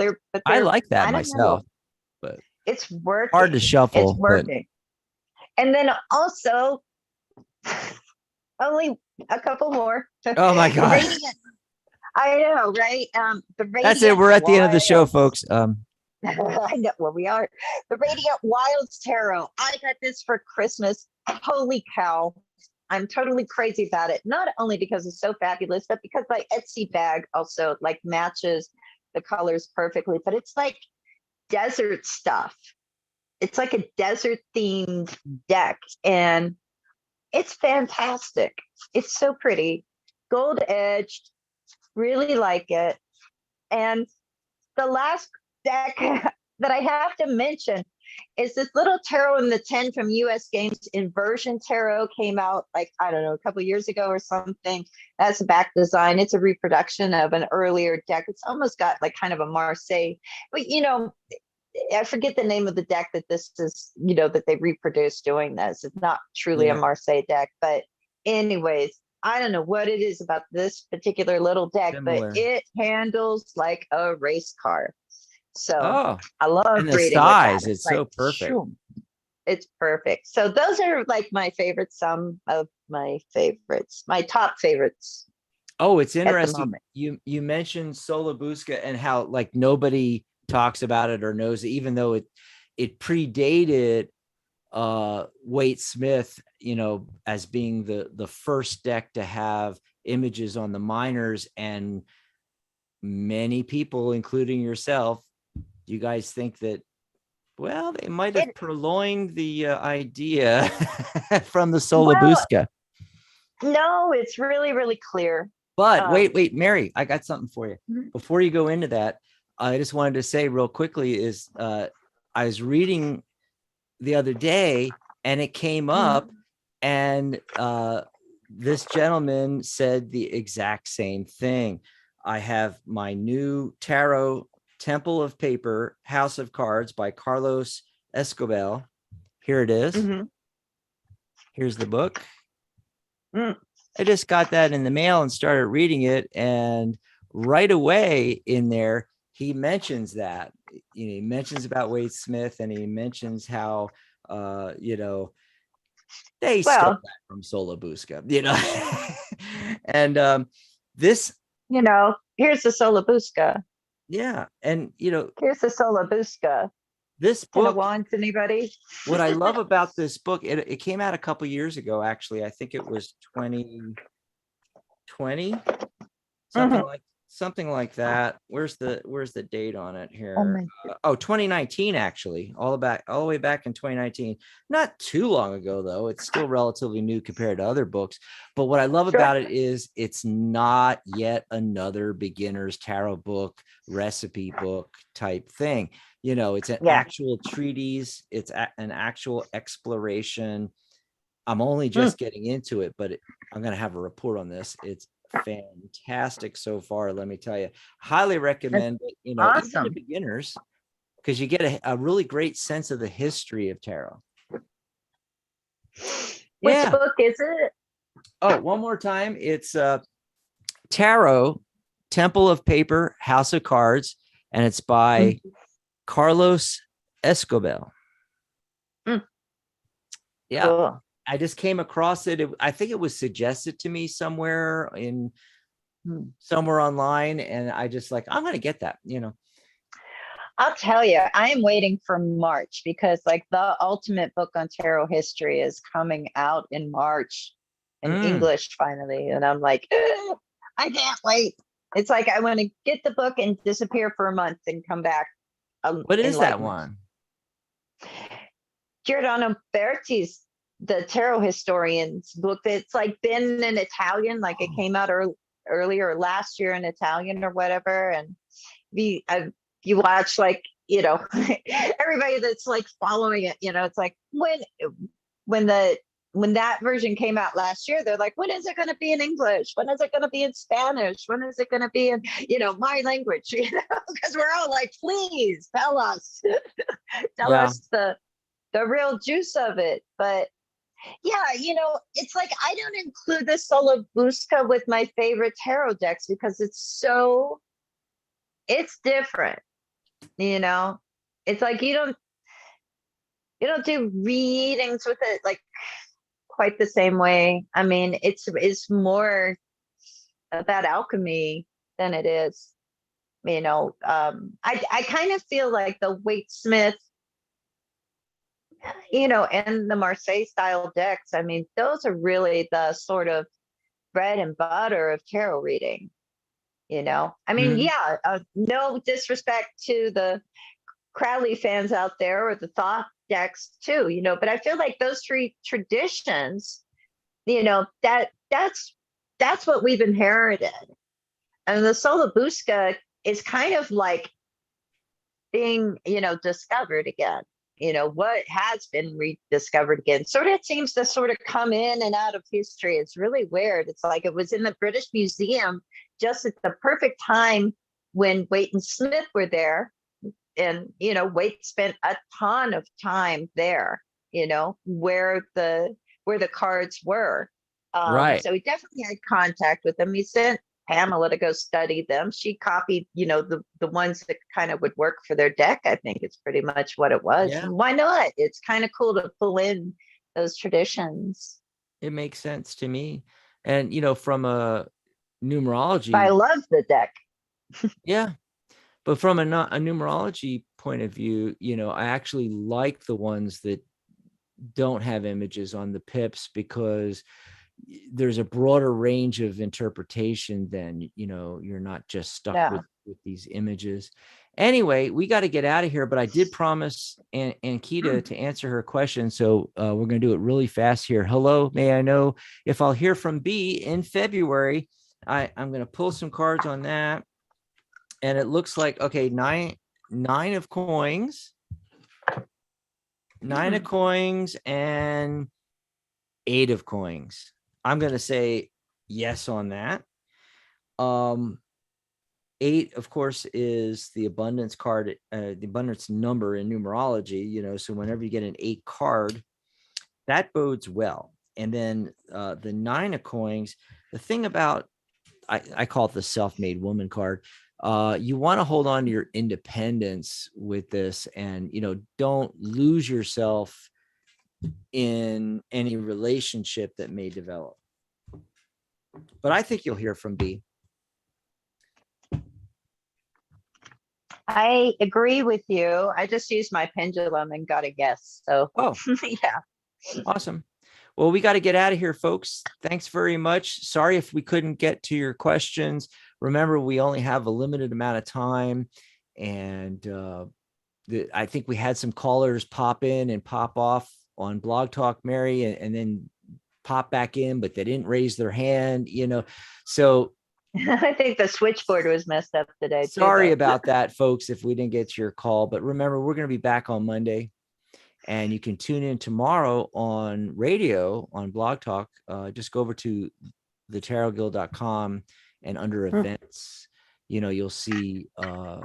I like that I don't myself, know. but It's hard to working. It's shuffle. But working. And then also, only a couple more. oh my The God. radiant. I know, right? The That's it. radiant We're at the end of the show, wild. folks. I know. Well, we are. The radiant wilds tarot. I got this for Christmas. Holy cow! I'm totally crazy about it. Not only because it's so fabulous, but because my Etsy bag also like matches the colors perfectly. But it's like desert stuff. It's like a desert themed deck, and it's fantastic. It's so pretty, gold edged. Really like it. And the last deck that I have to mention is this little tarot in the 10 from US Games. Inversion Tarot came out like, I don't know, a couple years ago or something. That's a back design. It's a reproduction of an earlier deck. It's almost got like kind of a Marseille, but I forget the name of the deck that this is, that they reproduced doing this. It's not truly a Marseille deck, but anyways, I don't know what it is about this particular little deck, Similar. but it handles like a race car. So Oh, I love and the reading with that. size, it's so perfect. Shoom. It's perfect. So those are like my favorites, some of my favorites, my top favorites. Oh, it's interesting. You mentioned Solabusca and how like nobody talks about it or knows it, even though it predated Waite Smith, as being the first deck to have images on the minors, and many people, including yourself, you guys think that, well, they might have purloined the idea from the Solabusca. Well, no, it's really, really clear. But wait, Mary, I got something for you. Before you go into that, I just wanted to say real quickly is I was reading the other day and it came up, and this gentleman said the exact same thing. I have my new tarot, Temple of Paper, House of Cards by Carlos Escobar. Here it is. Here's the book. I just got that in the mail and started reading it, and right away in there he mentions that, he mentions about Waite Smith, and he mentions how they stole that from Solabusca, and this, here's the Solabusca. Yeah, and here's the Solabusca. This book, wants anybody? What I love about this book, it came out a couple years ago, actually. I think it was 2020, something like that. Where's the date on it here? 2019, actually, all the way back in 2019. Not too long ago, though. It's still relatively new compared to other books. But what I love about it is it's not yet another beginner's tarot book, recipe book type thing. It's an actual treatise. It's an actual exploration. I'm only just getting into it, but I'm going to have a report on this. It's fantastic so far. Let me tell you, highly recommend it, awesome. Even to beginners, because you get a really great sense of the history of tarot. Which book is it? Oh, one more time. It's Tarot, Temple of Paper, House of Cards, and it's by Carlos Escobar. Yeah. Cool. I just came across it. I think it was suggested to me somewhere online, and I just I'm going to get that, I'll tell you, I am waiting for March, because the ultimate book on tarot history is coming out in March in English finally. And I'm like, I can't wait. It's like, I want to get the book and disappear for a month and come back. What is that one? Giordano Berti's The Tarot Historian's book. It's been in Italian, it came out earlier last year in Italian or whatever. And you watch everybody that's following it, it's when that version came out last year, they're like, when is it going to be in English? When is it going to be in Spanish? When is it going to be in, my language? Because we're all like, please tell us, tell us the real juice of it. But yeah, it's I don't include the Solabusca with my favorite tarot decks because it's so it's different, you know. It's like you don't do readings with it like quite the same way. I mean, it's more about alchemy than it is, you know. I kind of feel like the Waite Smith, you know, and the Marseille style decks, I mean, those are really the sort of bread and butter of tarot reading, you know. I mean, yeah, no disrespect to the Crowley fans out there or the Thoth decks too, you know, but I feel like those three traditions, you know, that's what we've inherited. And the Solabusca is kind of like being, you know, discovered again. You know, what has been rediscovered again sort of seems to sort of come in and out of history. It's really weird. It's like it was in the British Museum just at the perfect time when Waite and Smith were there. And, you know, Waite spent a ton of time there, you know, where the cards were. Right. So he definitely had contact with them. He sent Pamela to go study them. She copied, you know, the ones that kind of would work for their deck. I think it's pretty much what it was. Yeah. And why not? It's kind of cool to pull in those traditions. It makes sense to me. And, you know, from a numerology. But I love the deck. Yeah. But from a numerology point of view, you know, I actually like the ones that don't have images on the pips because there's a broader range of interpretation than, you know, you're not just stuck with these images. Anyway, we got to get out of here, but I did promise Ankita to answer her question. So we're going to do it really fast here. Hello, may I know if I'll hear from B in February? I'm going to pull some cards on that. And it looks like, okay, nine of coins, nine of coins and 8 of coins. I'm going to say yes on that. 8, of course, is the abundance card, the abundance number in numerology, you know, so whenever you get an 8 card, that bodes well. And then the 9 of coins, the thing about, I call it the self-made woman card. You want to hold on to your independence with this and, you know, don't lose yourself in any relationship that may develop. But I think you'll hear from B. I agree with you. I just used my pendulum and got a yes. So, yeah. Awesome. Well, we got to get out of here, folks. Thanks very much. Sorry if we couldn't get to your questions. Remember, we only have a limited amount of time. And I think we had some callers pop in and pop off on Blog Talk, Mary, and then pop back in, but they didn't raise their hand, you know. So I think the switchboard was messed up today. Sorry about that, folks, if we didn't get to your call. But remember, we're going to be back on Monday. And you can tune in tomorrow on radio on Blog Talk. Just go over to thetarotguild.com and under events, you know, you'll see Sharona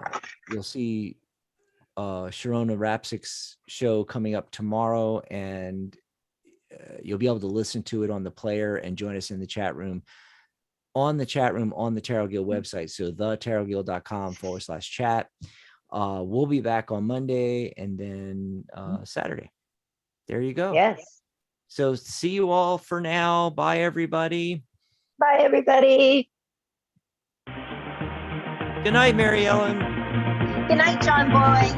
Rapsik's show coming up tomorrow, and you'll be able to listen to it on the player and join us in the chat room on the Tarot Guild website. So thetarotguild.com/chat. We'll be back on Monday and then Saturday. There you go. Yes. So see you all for now. Bye, everybody. Bye, everybody. Good night, Mary Ellen. Good night, John Boy.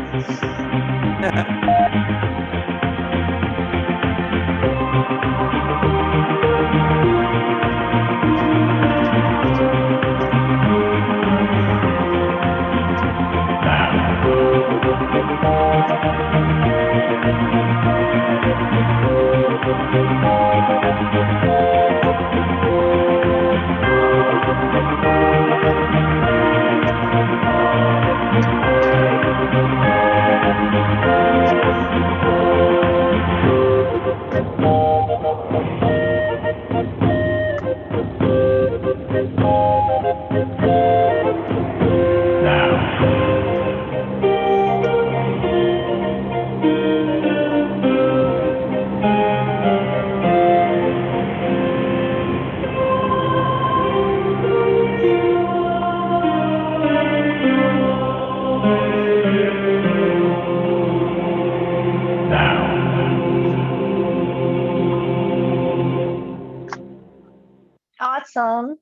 awesome.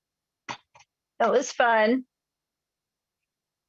That was fun.